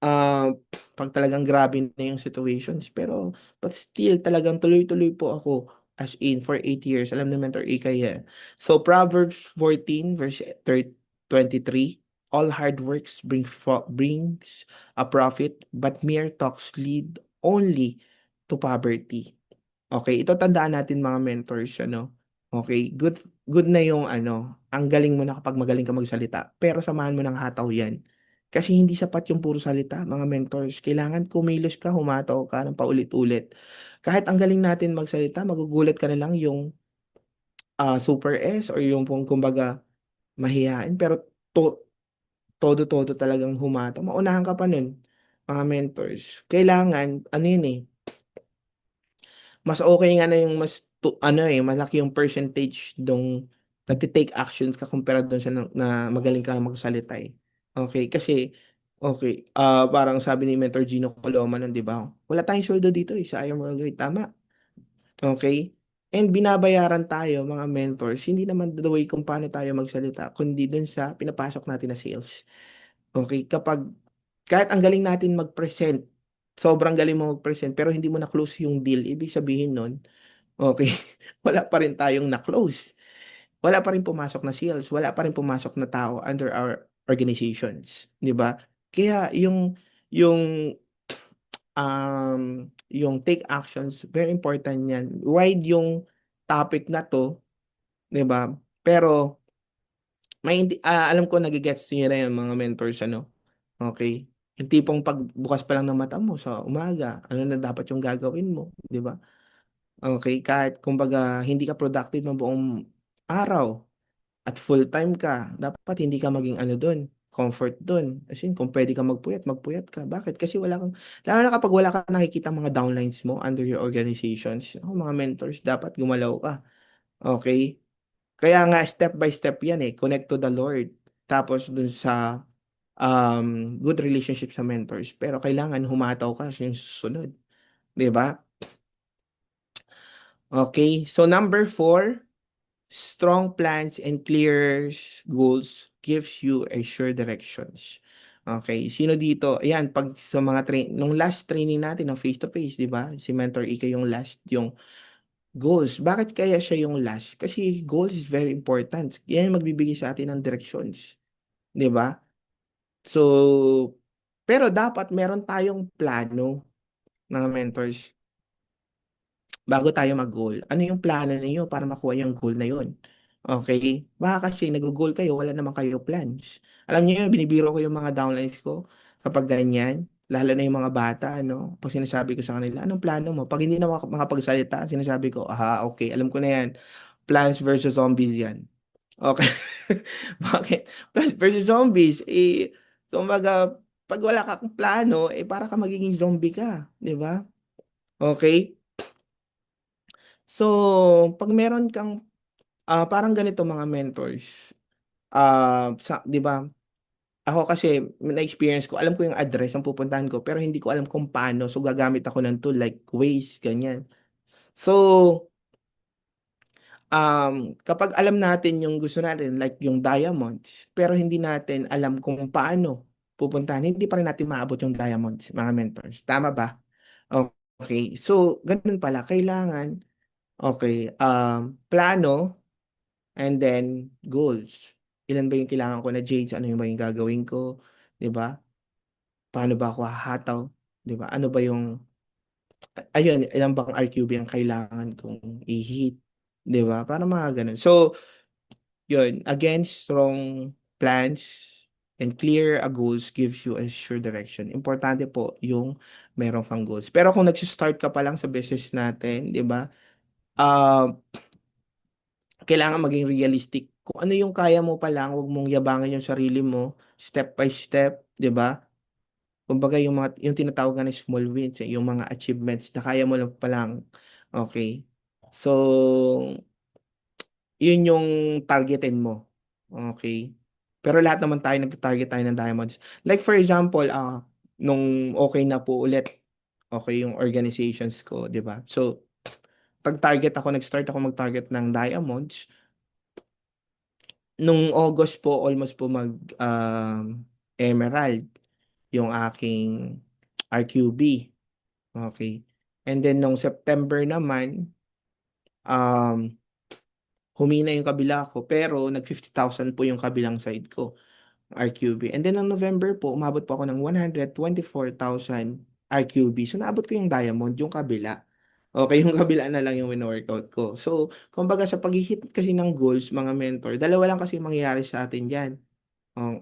ah, Pag talagang grabe na yung situations. Pero, but still, talagang tuloy-tuloy po ako as in for 8 years. Alam naman Mentor Ika yan. So, Proverbs 14, verse 23, all hard works brings a profit, but mere talks lead only to poverty. Okay, ito tandaan natin mga mentors, ano. Okay, good good na yung ano, ang galing mo na kapag magaling ka magsalita, pero samahan mo ng hataw 'yan. Kasi hindi sapat yung puro salita, mga mentors. Kailangan kumilos ka, humataw ka ng paulit-ulit. Kahit ang galing natin magsalita, magugulat ka na lang yung super S or yung pong kumbaga mahiyain, pero to todo-todo talagang humataw. Maunahan ka pa nun, mga mentors. Kailangan, ano yun eh, mas okay nga na yung ano eh, malaki yung percentage dong nagte-take actions ka kumpara dun sa na magaling ka magsalita eh. Okay, kasi okay, parang sabi ni Mentor Gino Coloma nun, 'di ba? Wala tayong sweldo dito eh sa I Am Worldwide, tama? Okay? And binabayaran tayo mga mentors, hindi naman the way kung paano tayo magsalita, kundi dun sa pinapasok natin na sales. Okay, kapag kahit ang galing natin mag-present, sobrang galing mo mag-present pero hindi mo na-close yung deal, ibig sabihin nun, okay, wala pa rin tayong na-close. Wala pa rin pumasok na sales, wala pa rin pumasok na tao under our organizations, 'di ba? Kaya yung yung take actions, very important 'yan. Wide yung topic na 'to, 'di ba? Pero alam ko nage-gets niyo na 'yan mga mentors ano. Okay. Yung tipong pagbukas pa lang ng mata mo sa umaga, ano na dapat yung gagawin mo, 'di ba? Okay, kahit kumbaga hindi ka productive ng buong araw at full-time ka, dapat hindi ka maging ano dun, comfort dun. As in, kung pwede ka magpuyat, magpuyat ka. Bakit? Kasi wala kang, lalo na kapag wala kang nakikita mga downlines mo under your organizations, mga mentors, dapat gumalaw ka. Okay? Kaya nga, step by step yan eh. Connect to the Lord. Tapos dun sa good relationship sa mentors. Pero kailangan humataw ka sa yung susunod. 'Di ba? Okay. So number 4, strong plans and clear goals gives you a sure directions. Okay, sino dito? Ayan, pag sa mga nung last training natin ng face to face, 'di ba? Si Mentor Ika yung last, yung goals. Bakit kaya siya yung last? Kasi goals is very important. Yan yung magbibigay sa atin ng directions, 'di ba? So, pero dapat meron tayong plano, mga mentors, bago tayo mag-goal. Ano yung plano ninyo para makuha yung goal na yun? Okay? Baka kasi nag-goal kayo, wala naman kayo plans. Alam niyo yun, binibiro ko yung mga downlines ko kapag ganyan, lalo na yung mga bata, ano, pag sinasabi ko sa kanila, anong plano mo? Pag hindi na makapagsalita, sinasabi ko, okay, alam ko na yan. Plants versus Zombies yan. Okay. Bakit? Plants versus Zombies, eh, kumbaga, pag wala kang plano, eh, para ka magiging zombie ka. Di ba? Okay? So, pag meron kang parang ganito mga mentors, 'di ba? Ako kasi na-experience ko, alam ko yung address ang pupuntahan ko, pero hindi ko alam kung paano. So, gagamit ako ng tool like Waze, ganyan. So, kapag alam natin yung gusto natin, like yung diamonds, pero hindi natin alam kung paano pupuntahan, hindi pa rin natin maabot yung diamonds, mga mentors. Tama ba? Okay. So, ganun pala. Kailangan, okay, plano, and then goals. Ilan ba yung kailangan ko na jades? Ano yung ba yung gagawin ko? 'Di ba? Paano ba ako hahataw, 'di ba? Ano ba yung ayun, ilan bang RQB ang kailangan kong i-hit, 'di ba? Para mga gano'n. So, yun, again, strong plans and clear goals gives you a sure direction. Importante po yung meron kang goals. Pero kung nagsi-start ka pa lang sa business natin, 'di ba? Ah, kailangan maging realistic. Kung ano yung kaya mo pa lang, huwag mong yabangan yung sarili mo, step by step, 'di ba? Kumbaga yung tinatawag nga na small wins, yung mga achievements na kaya mo lang pa lang. Okay? So, yun yung targetin mo. Okay? Pero lahat naman tayo nagta-target tayo ng diamonds. Like for example, nung okay na po ulit, okay yung organizations ko, 'di ba? So, nag-start ako mag-target ng diamonds. Nung August po, almost po emerald yung aking RQB. Okay. And then nung September naman, um, humina yung kabila ko, pero nag 50,000 po yung kabilang side ko, RQB. And then nung November po, umabot po ako ng 124,000 RQB. So naabot ko yung diamond, yung kabila. Okay, yung kabila na lang yung win-workout ko. So, kumbaga sa pag-hit kasi ng goals, mga mentor, dalawa lang kasi mangyayari sa atin dyan.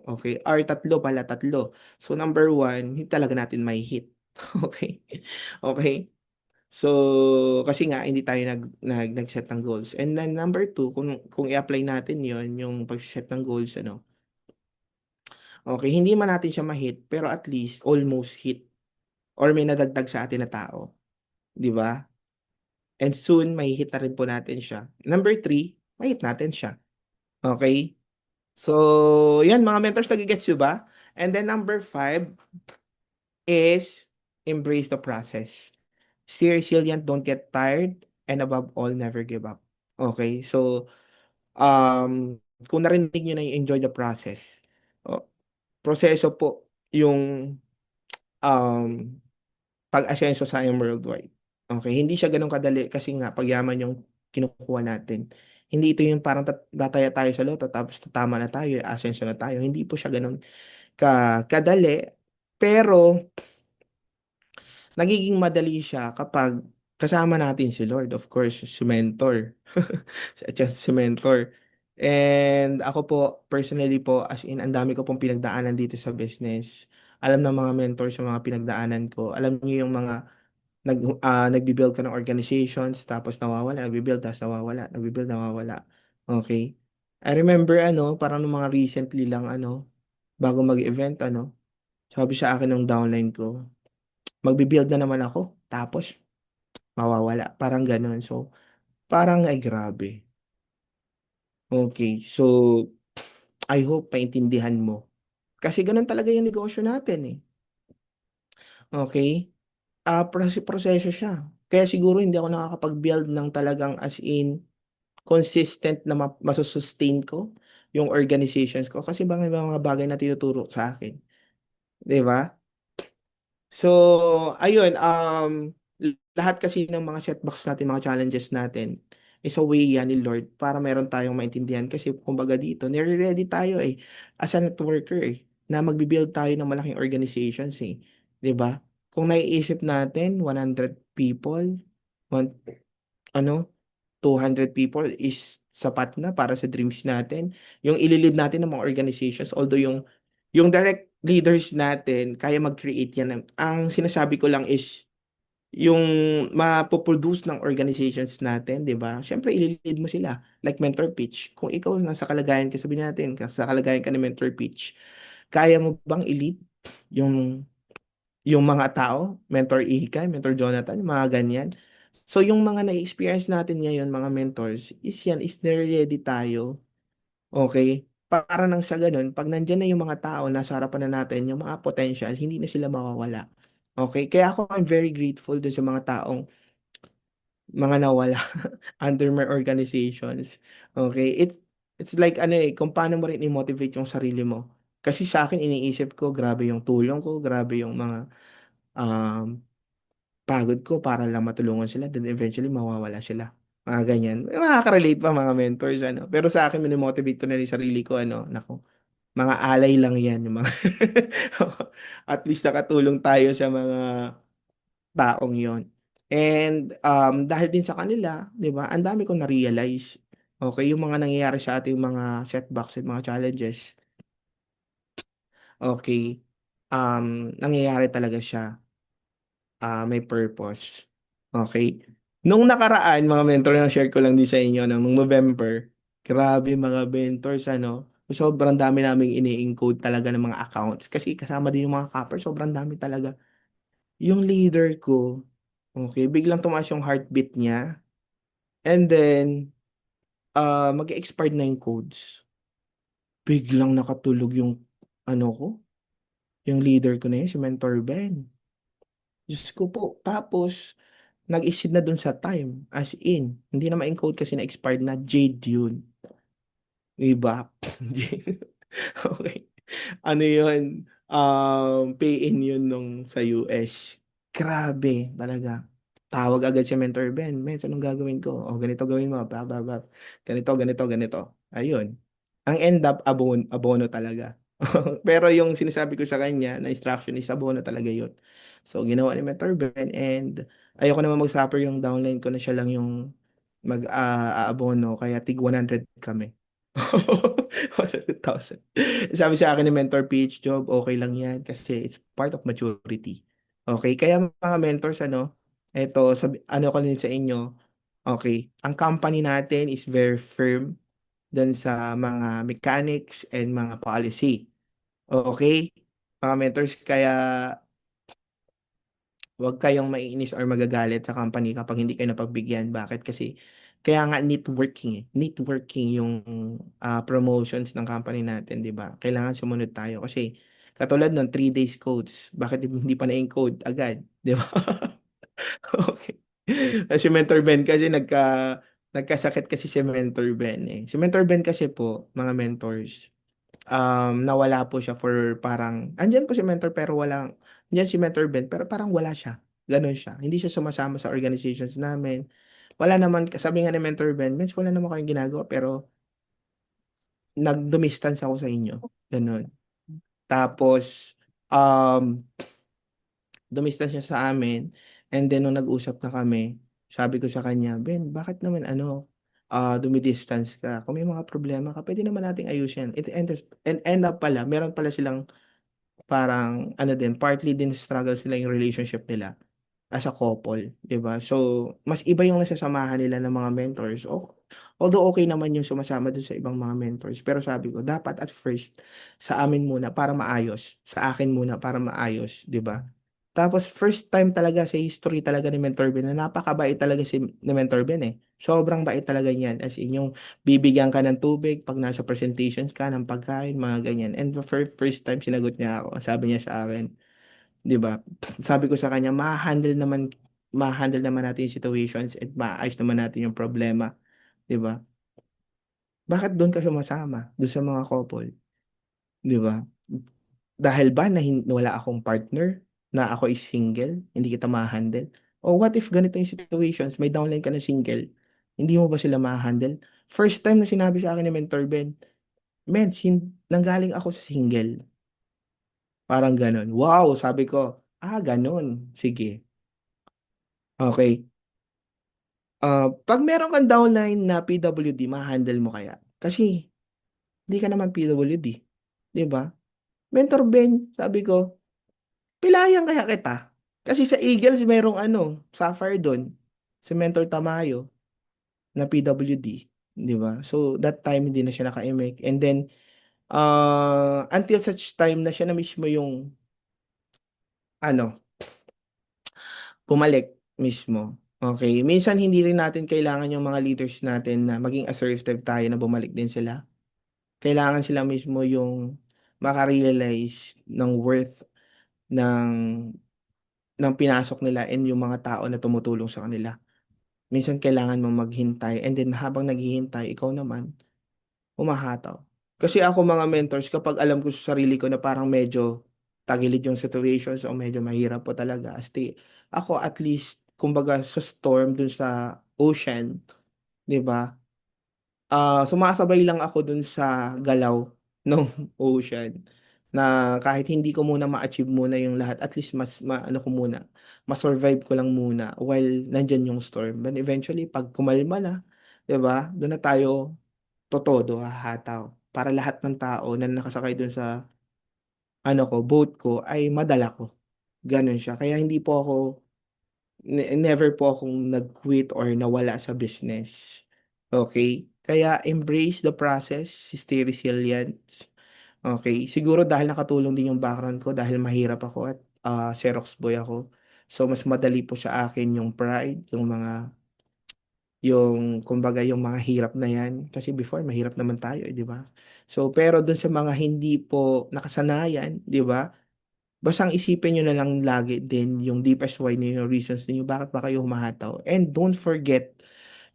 Okay, or tatlo pala, tatlo. So, number one, hindi talaga natin may hit. Okay? Okay? So, kasi nga hindi tayo nag-set ng goals. And then number two, kung i-apply natin 'yon, yung pag-set ng goals ano. Okay, hindi man natin siya ma-hit, pero at least almost hit or may nadagdag sa atin na tao, 'di ba? And soon may hit na rin po natin siya. Number three, may hit natin siya. Okay? So, 'yan mga mentors, nagigets nyo ba? And then number five is embrace the process. Stay resilient, don't get tired, and above all, never give up. Okay? So, kung narinig nyo na yung enjoy the process, o, proseso po yung um, pag-asenso sa IM Worldwide. Okay? Hindi siya ganun kadali kasi nga pagyaman yung kinukuha natin. Hindi ito yung parang tataya tayo sa loto tapos tatama na tayo, asenso na tayo. Hindi po siya ganun kadali. Pero nagiging madali siya kapag kasama natin si Lord, of course, si mentor. Just si mentor. And ako po, personally po, as in, ang dami ko pong pinagdaanan dito sa business. Alam ng mga mentors sa mga pinagdaanan ko. Alam niyo yung mga nagbi-build ka ng organizations, tapos nawawala, nagbi-build, tapos nawawala, nagbi-build, nawawala. Okay? I remember, parang nung mga recently lang, bago mag-event, sabi sa akin ng downline ko, magbi-build na naman ako, tapos mawawala. Parang ganun. So, parang ay grabe. Okay. So, I hope paintindihan mo. Kasi ganun talaga yung negosyo natin eh. Okay? Proseso siya. Kaya siguro hindi ako nakakapag-build ng talagang as in consistent na masusustain ko yung organizations ko kasi mga bagay na tinuturo sa akin. 'Di ba? So, ayun, lahat kasi ng mga setbacks natin, mga challenges natin, is a way yan ni Lord para meron tayong maintindihan. Kasi kumbaga dito, nire-ready tayo eh, as a networker eh, na magbi-build tayo ng malaking organizations eh. 'Di ba? Kung naiisip natin, 100 people, one, ano, 200 people is sapat na para sa dreams natin. Yung ililid natin ng mga organizations, although yung direct leaders natin, kaya mag-create yan. Ang sinasabi ko lang is, yung mapoproduce ng organizations natin, di ba? Siyempre, ililid mo sila. Like mentor pitch. Kung ikaw nasa kalagayan ka, sabihin natin, sa kalagayan ka ni mentor pitch, kaya mo bang i-lead yung yung mga tao, Mentor Ika, Mentor Jonathan, mga ganyan. So yung mga na-experience natin ngayon, mga mentors, is yan, is ready tayo. Okay? Para nang sa ganun, pag nandyan na yung mga tao, nasa harapan na natin, yung mga potential, hindi na sila mawawala. Okay? Kaya ako, I'm very grateful dun sa mga taong mga nawala under my organizations. Okay? It's like, kung paano mo rin i-motivate yung sarili mo. Kasi sa akin, iniisip ko, grabe yung tulong ko, grabe yung mga um, pagod ko para lang matulungan sila, then eventually mawawala sila. Mga ganyan. Makaka-relate pa mga mentors, ano. Pero sa akin, minimotivate ko na rin sarili ko, nako. mga alay lang yan, yung mga at least nakatulong tayo sa mga taong yon. And dahil din sa kanila, 'di ba? Ang dami kong na-realize. Okay, yung mga nangyayari sa ating mga setbacks at mga challenges. Okay. Nangyayari talaga siya. May purpose. Okay? Nung nakaraan, mga mentor na share ko lang din sa inyo, no, nung November, grabe mga mentors, ano, sobrang dami naming ini-encode talaga ng mga accounts. Kasi kasama din yung mga capper, sobrang dami talaga. Yung leader ko, okay, biglang tumaas yung heartbeat niya. And then, mag-expired na yung codes. Biglang nakatulog yung, ano ko, yung leader ko na yun, si Mentor Ben. Diyos ko po. Tapos, nag-exceed na dun sa time. As in, hindi na ma-encode kasi na-expired na. Jade yun. Diba? Jade. Okay. Ano yun? Pay-in yun nung sa US. Grabe, talaga. Tawag agad si Mentor Ben. Men, anong gagawin ko? O, ganito gawin mo. Blah, blah, blah. Ganito, ganito, ganito. Ayun. Ang end up, abono talaga. Pero yung sinasabi ko sa kanya na instruction is abono talaga yun. So, ginawa ni Mentor Ben and ayoko naman mag-suffer yung downline ko na siya lang yung mag-aabono. Kaya tig 100 kami. 100,000. Sabi sa akin ni Mentor PH job, okay lang yan kasi it's part of maturity. Okay, kaya mga mentors, ano, eto, ano ko din sa inyo, okay, ang company natin is very firm dun sa mga mechanics and mga policy. Okay, mga mentors, kaya huwag kayong maiinis or magagalit sa company kapag hindi kayo napagbigyan. Bakit? Kasi kaya nga networking eh. Networking yung promotions ng company natin, di ba? Kailangan sumunod tayo kasi katulad nun, 3 days codes. Bakit hindi pa na-encode agad? Di ba? Okay. Si Mentor Ben kasi nagkasakit kasi si Mentor Ben eh. Si Mentor Ben kasi po, mga mentors, nawala po siya for parang, andyan po si mentor pero walang, andyan si mentor Ben pero parang wala siya. Ganon siya. Hindi siya sumasama sa organizations namin. Wala naman, sabi nga ni mentor Ben, Vince, wala naman kayong ginagawa pero nag-dumistance ako sa inyo. Ganon. Tapos, um, dumistance siya sa amin and then nung nag-usap na kami, sabi ko sa kanya, Ben, bakit naman dumidistance ka? Kung may mga problema ka, pwede naman nating ayusin. And end up pala, meron pala silang parang ano din, partly din struggle sila yung relationship nila as a couple, 'di ba? So, mas iba yung nasasamahan nila ng mga mentors. Although okay naman yung sumasama dun sa ibang mga mentors, pero sabi ko, dapat at first sa amin muna para maayos, sa akin muna para maayos, 'di ba? Tapos first time talaga sa history talaga ni Mentor Ben na napakabait talaga ni Mentor Ben eh. Sobrang bait talaga niyan. As in yung bibigyan ka ng tubig pag nasa presentations ka, ng pagkain, mga ganyan. And the first time sinagot niya ako, sabi niya sa akin, 'di ba? Sabi ko sa kanya, ma-handle naman natin yung situations at maayos naman natin yung problema, 'di ba? Bakit doon ka sumasama? Doon sa mga couple, 'di ba? Dahil ba na wala akong partner, na ako is single, hindi kita ma-handle? O what if ganito yung situations, may downline ka na single, hindi mo ba sila ma-handle? First time na sinabi sa akin ni Mentor Ben, Men, nanggaling ako sa single. Parang ganun. Wow, sabi ko, ganun. Sige. Okay. Pag meron kang downline na PWD, ma-handle mo kaya? Kasi, hindi ka naman PWD. Di ba? Mentor Ben, sabi ko, pilayan kaya kita. Kasi sa Eagles, merong Sapphire doon. Si Mentor Tamayo na PWD. Di ba? So, that time, hindi na siya naka-MX. And then, until such time na siya na mismo yung, ano, bumalik mismo. Okay. Minsan, hindi rin natin kailangan yung mga leaders natin na maging assertive tayo na bumalik din sila. Kailangan sila mismo yung makarealize ng worth ng pinasok nila and yung mga tao na tumutulong sa kanila. Minsan kailangan mong maghintay and then habang naghihintay, ikaw naman, humahataw. Kasi ako mga mentors, kapag alam ko sa sarili ko na parang medyo tagilid yung situations o medyo mahirap po talaga, ako at least, kumbaga sa storm dun sa ocean, di ba? Sumasabay lang ako dun sa galaw ng ocean, na kahit hindi ko muna ma-achieve muna yung lahat, at least ano ko muna, ma-survive ko lang muna while nandyan yung storm. But eventually, pag kumalma na, 'di ba? Doon na tayo totodo, hahataw. Para lahat ng tao na nakasakay doon sa boat ko ay madala ko. Ganun siya. Kaya hindi po ako never po akong nag-quit or nawala sa business. Okay? Kaya embrace the process, stay resilient. Okay? Siguro dahil nakatulong din yung background ko dahil mahirap ako at Xerox boy ako. So mas madali po sa akin yung pride, kumbaga yung mga hirap na yan. Kasi before mahirap naman tayo, di ba? So pero dun sa mga hindi po nakasanayan, di ba? Basta ang isipin nyo na lang lagi din yung deepest why niyo, yung reasons niyo bakit ba kayo humahataw. And don't forget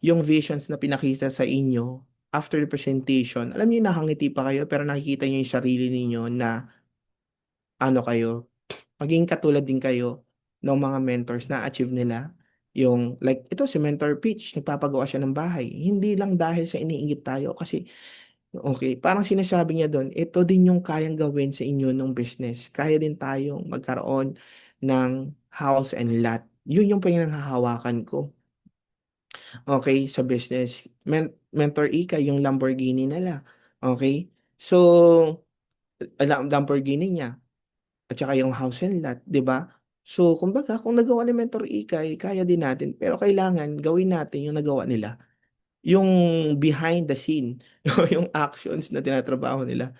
yung visions na pinakita sa inyo after the presentation. Alam niyo, nakangiti pa kayo pero nakikita niyo yung sarili niyo na kayo, maging katulad din kayo ng mga mentors na achieve nila yung like ito si Mentor Pitch, nagpapagawa siya ng bahay. Hindi lang dahil sa iniinggit tayo kasi okay, parang sinasabi niya doon, ito din yung kayang gawin sa inyo ng business. Kaya din tayong magkaroon ng house and lot. Yun yung pinanghahawakan ko. Okay, sa business. Mentor Ika, yung Lamborghini nila. Okay? So, Lamborghini niya. At saka yung house and lot, di ba? So, kumbaga, kung nagawa ni Mentor Ika, kaya din natin. Pero kailangan gawin natin yung nagawa nila. Yung behind the scene. Yung actions na tinatrabaho nila.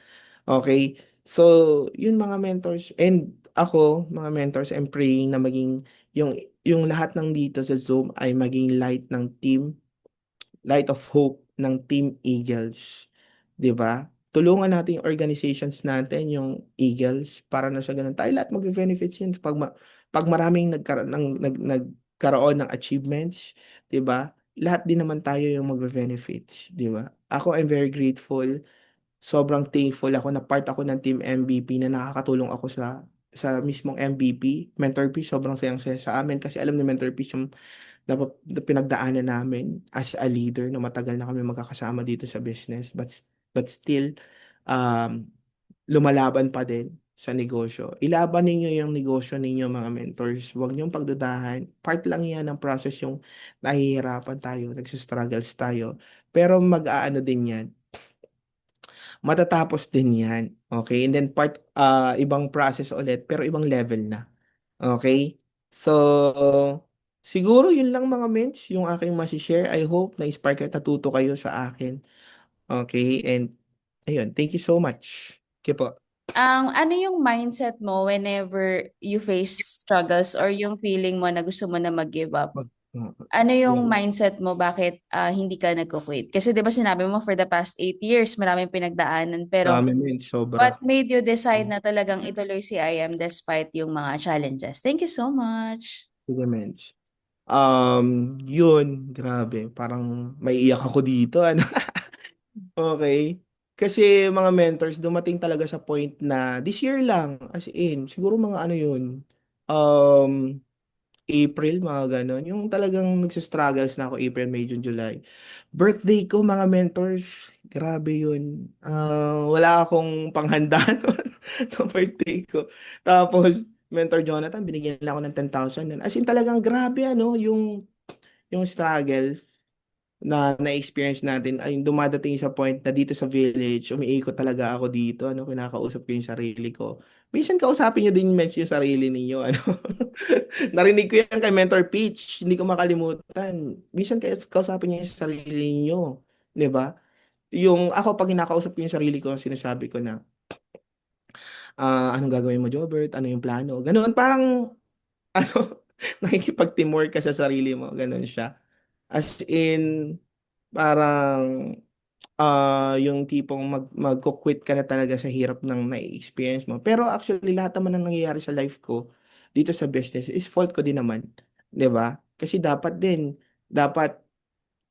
Okay? So, yun mga mentors. And ako, mga mentors, I'm praying na maging yung lahat ng dito sa Zoom ay maging light of hope ng Team Eagles. 'Di ba? Tulungan natin yung organizations natin, yung Eagles, para na sa ganun tayo lahat magbe-benefits yun pag maraming nagkaroon ng achievements, 'di ba? Lahat din naman tayo yung magbe-benefits, 'di ba? Ako, I'm very grateful. Sobrang thankful ako na part ako ng Team MVP na nakakatulong ako sa mismong MVP. Mentor P, sobrang sayang-saya sa amin kasi alam ni Mentor P yung dapat pinagdaanan namin as a leader na matagal na kami magkakasama dito sa business, but still um, lumalaban pa din sa negosyo. Ilaban ninyo yung negosyo ninyo mga mentors. Huwag niyong pagdudahan. Part lang yan ng process yung nahihirapan tayo, nagsistruggles tayo. Pero mag-aano din yan, matatapos din yan. Okay? And then ibang process ulit, pero ibang level na. Okay? So, siguro yun lang mga ments, yung aking share. I hope na-spark at natuto kayo sa akin. Okay? And, ayun, thank you so much. Okay po. Ano yung mindset mo whenever you face struggles or yung feeling mo na gusto mo na mag-give up? Mag, Ano yung Yan. mindset mo bakit hindi ka nagko-quit? Kasi 'di ba sinabi mo for the past 8 years maraming pinagdaanan pero Dami ments, sobra. what made you decide na talagang ituloy si IM despite yung mga challenges? Thank you so much. Sige ments. Yun, grabe. Parang maiiyak ako dito, ano? Okay. Kasi mga mentors, dumating talaga sa point na this year lang, as in, siguro mga ano yun, um, April, mga ganon. Yung talagang nagsistruggles na ako April, May, June, July. Birthday ko, mga mentors. Grabe yun. Wala akong panghanda no birthday ko. Tapos, Mentor Jonathan, binigyan na ako ng 10,000 nun. As in talagang grabe yung struggle na-experience natin ay dumadating sa point na dito sa village, umiikot talaga ako dito, kinakausap ko yung sarili ko. Minsan kausapin nyo din yung sarili ninyo, ano. Narinig ko yan kay Mentor Peach, hindi ko makalimutan. Minsan kausapin niyo yung sarili niyo, 'di ba? Yung ako pag kinakausap ko yung sarili ko, sinasabi ko na, anong gagawin mo, Jobert? Ano yung plano? Ganun, parang ano, nakikipag-teamwork ka sa sarili mo, ganun siya. As in, parang yung tipong magko-quit ka na talaga sa hirap ng na-experience mo. Pero actually, lahat naman ng nangyayari sa life ko dito sa business is fault ko din naman. 'Di ba? Kasi dapat,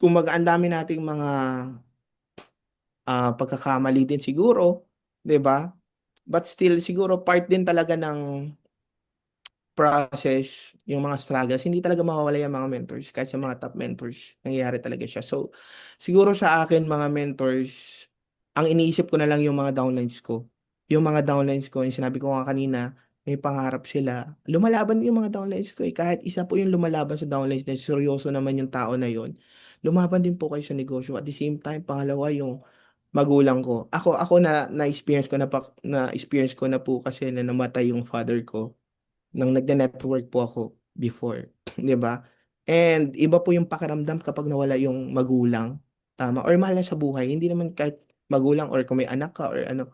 kung ang dami nating mga pagkakamali din siguro, 'di ba? But still, siguro part din talaga ng process, yung mga struggles, hindi talaga mawawala yung mga mentors, kahit sa mga top mentors, nangyayari talaga siya. So, siguro sa akin, mga mentors, ang iniisip ko na lang yung mga downlines ko. Yung mga downlines ko, yung sinabi ko nga kanina, may pangarap sila. Lumalaban yung mga downlines ko eh. Kahit isa po yung lumalaban sa downlines na seryoso naman yung tao na yon. Lumaban din po kayo sa negosyo. At the same time, pangalawa yung magulang ko. Ako na-experience ko na experience ko na po kasi na namatay yung father ko nang nagde-network po ako before, 'di ba? And iba po yung pakiramdam kapag nawala yung magulang, tama, or mahal na sa buhay, hindi naman kahit magulang or kung may anak ka or ano,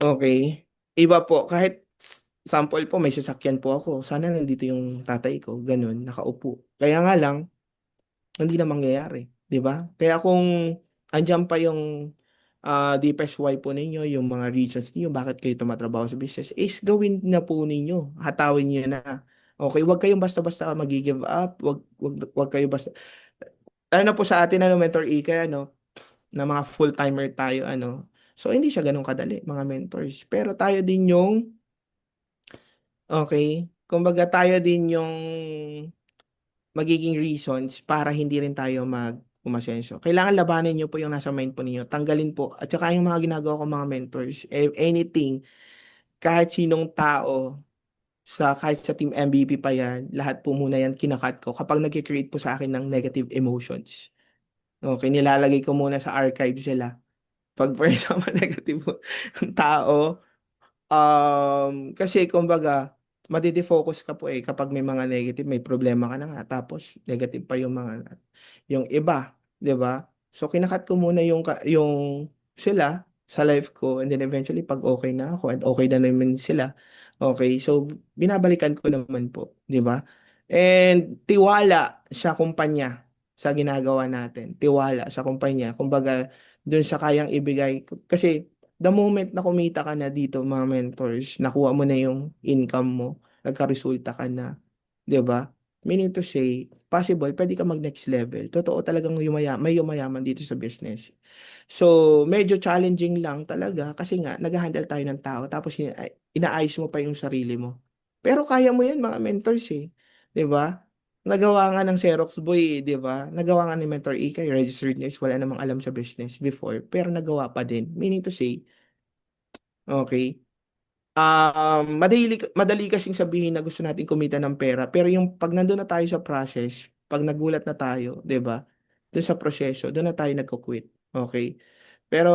okay. Iba po kahit sample po may sasakyan po ako, sana nandito yung tatay ko, ganun, nakaupo. Kaya nga lang hindi na mangyayari, 'di ba? Kaya kung andiyan pa yung deepest why po ninyo, yung mga reasons niyo bakit kayo tumatrabaho sa business, is gawin na po ninyo. Hatawin niyo na. Okay, wag kayong basta-basta magi-give up, wag kayo basta. Ano po sa atin ano mentor Ika ano, na mga full-timer tayo ano. So hindi siya ganun kadali mga mentors. Pero tayo din yung okay, kumbaga tayo din yung magiging reasons para hindi rin tayo umasenso. Kailangan labanin niyo po yung nasa mind po ninyo. Tanggalin po. At saka yung mga ginagawa ko mga mentors, anything, kahit sinong tao, kahit sa Team MVP pa yan, lahat po muna yan kinakat ko kapag nag-create po sa akin ng negative emotions. Okay, nilalagay ko muna sa archive sila. Pag for example, negative po ang tao, kasi kumbaga, madidi-focus ka po eh kapag may mga negative, may problema ka na nga, tapos negative pa yung iba, 'di ba? So kinakat ko muna yung sila sa life ko and then eventually pag okay na ako and okay na naman sila, okay, so binabalikan ko naman po, 'di ba? And tiwala sa kumpanya sa ginagawa natin. Tiwala sa kumpanya. Kumbaga, dun sa kayang ibigay. Kasi the moment na kumita ka na dito, mga mentors, nakuha mo na yung income mo, nagka-resulta ka na, 'di ba? Meaning to say, possible, pwede ka mag next level. Totoo talagang may yumayaman dito sa business. So, medyo challenging lang talaga kasi nga, nag-handle tayo ng tao tapos inaayos mo pa yung sarili mo. Pero kaya mo yan, mga mentors eh. 'Di ba? Nagawa nga ng Xerox Boy, eh, 'di ba? Nagawa nga ni Mentor Ika, registered nurse, wala namang alam sa business before, pero nagawa pa din. Meaning to say, okay, madali kasing sabihin na gusto natin kumita ng pera, pero yung pag nandun na tayo sa process, pag nagulat na tayo, 'di ba? Doon sa proseso, doon na tayo nagko-quit. Okay? Pero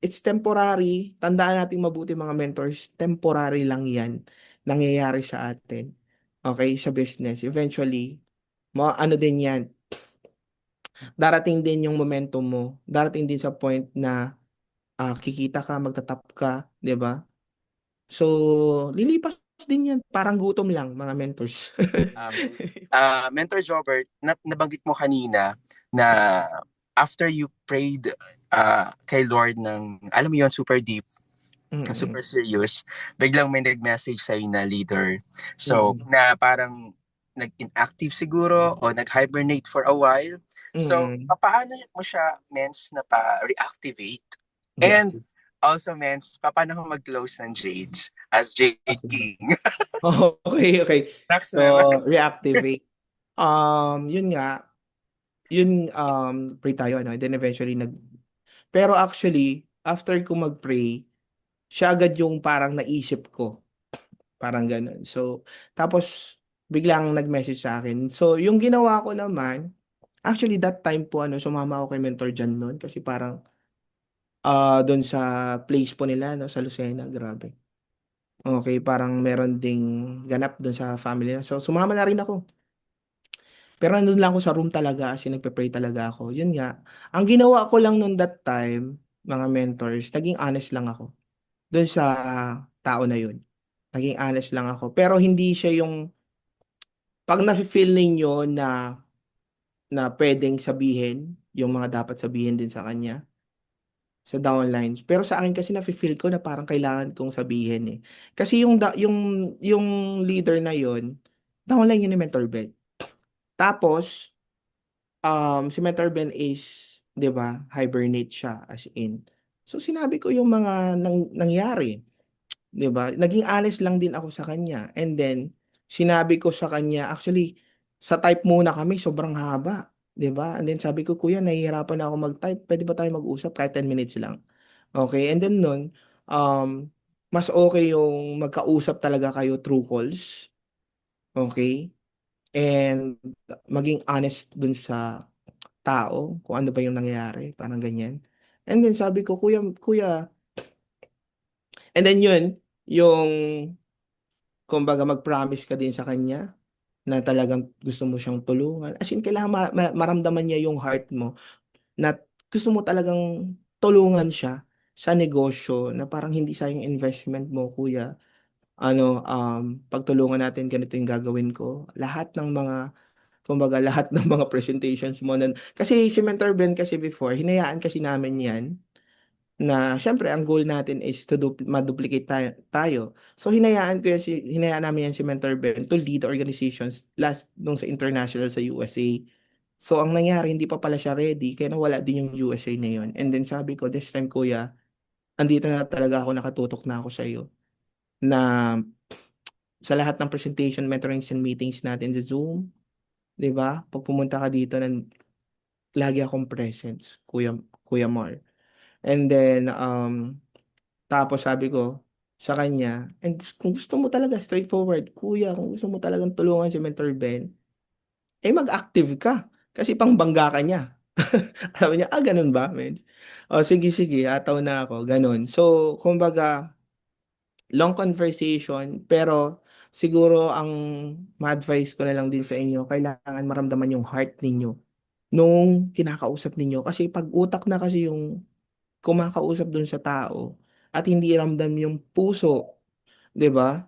it's temporary. Tandaan natin mabuti mga mentors, temporary lang 'yan nangyayari sa atin. Okay, sa business. Eventually, ano din 'yan, darating din yung momentum mo. Darating din sa point na kikita ka, magtatap ka, 'di ba? So, lilipas din yan. Parang gutom lang, mga mentors. Mentor Jobert, nabanggit mo kanina na after you prayed kay Lord ng, alam mo yun, super deep, Mm-mm. super serious, biglang may nag-message sa'yo na leader. So, Mm-mm. na parang nag-inactive siguro o nag-hibernate for a while. So, Mm-mm. paano mo siya, Mens, na pa-reactivate? And Reactive. also, Mens, paano ko mag-close ng Jades as Jade Possible. King? Okay, okay. Next So, naman. reactivate. Yun nga, pray tayo, ano, and then eventually pero actually, after ko mag-pray, siya agad yung parang naisip ko. Parang ganun. So, tapos, biglang nag-message sa akin. So, yung ginawa ko naman, actually, that time po, sumama ako kay Mentor Jan noon kasi parang, doon sa place po nila, no, sa Lucena, grabe. Okay, parang meron ding ganap doon sa family na. So, sumama na rin ako. Pero nandun lang ako sa room talaga kasi nagpe-pray talaga ako. Yun nga. Ang ginawa ko lang noon that time, mga mentors, naging honest lang ako doon sa tao na yun. Naging honest lang ako. Pero hindi siya yung, pag na-feel ninyo na pwedeng sabihin, yung mga dapat sabihin din sa kanya, sa downlines. Pero sa akin kasi na-feel ko na parang kailangan kong sabihin eh. Kasi yung leader na yun, downline yun ni Mentor Ben. Tapos, si Mentor Ben is, 'di ba, hibernate siya as in. So sinabi ko yung mga nangyari, 'di ba? Naging honest lang din ako sa kanya. And then sinabi ko sa kanya, actually sa type muna kami sobrang haba. 'di ba? And then sabi ko, "Kuya, nahihirapan na ako mag-type, puwede ba tayo mag-usap kahit 10 minutes lang?" Okay, and then nun, um, mas okay yung magkausap talaga kayo through calls, okay, and maging honest dun sa tao kung ano ba yung nangyayari, parang ganyan. And then sabi ko, "Kuya," and then yun, yung kumbaga mag-promise ka din sa kanya na talagang gusto mo siyang tulungan. As in kailangan maramdaman niya yung heart mo na gusto mo talagang tulungan siya sa negosyo na parang hindi sayang investment mo, kuya. Ano, pagtulungan natin, ganito yung gagawin ko. Lahat ng mga, kumbaga lahat ng mga presentations mo nun. Kasi si Mentor Ben kasi before, hinayaan kasi namin yan na syempre ang goal natin is to ma-duplicate tayo. So hinayaan namin yan si Mentor Ben to lead organizations last nung sa international sa USA. So ang nangyari hindi pa pala siya ready kaya nawala din yung USA na yun. And then sabi ko this time, kuya, andito na talaga ako, nakatutok na ako sa iyo na sa lahat ng presentation, mentorings and meetings natin sa Zoom, 'di ba? Pag pumunta ka dito lagi akong presence, Kuya Mar. And then tapos sabi ko sa kanya, and kung gusto mo talaga straightforward, kuya, kung gusto mo talagang tulungan si Mentor Ben, eh mag-active ka. Kasi pangbangga ka niya. Sabi niya, ganun ba, mens? O, sige, sige, ataw na ako, ganun. So, kumbaga, long conversation, pero siguro ang ma-advise ko na lang din sa inyo, kailangan maramdaman yung heart ninyo nung kinakausap ninyo. Kasi pag utak na kasi yung kumakausap dun sa tao at hindi ramdam yung puso, 'di ba?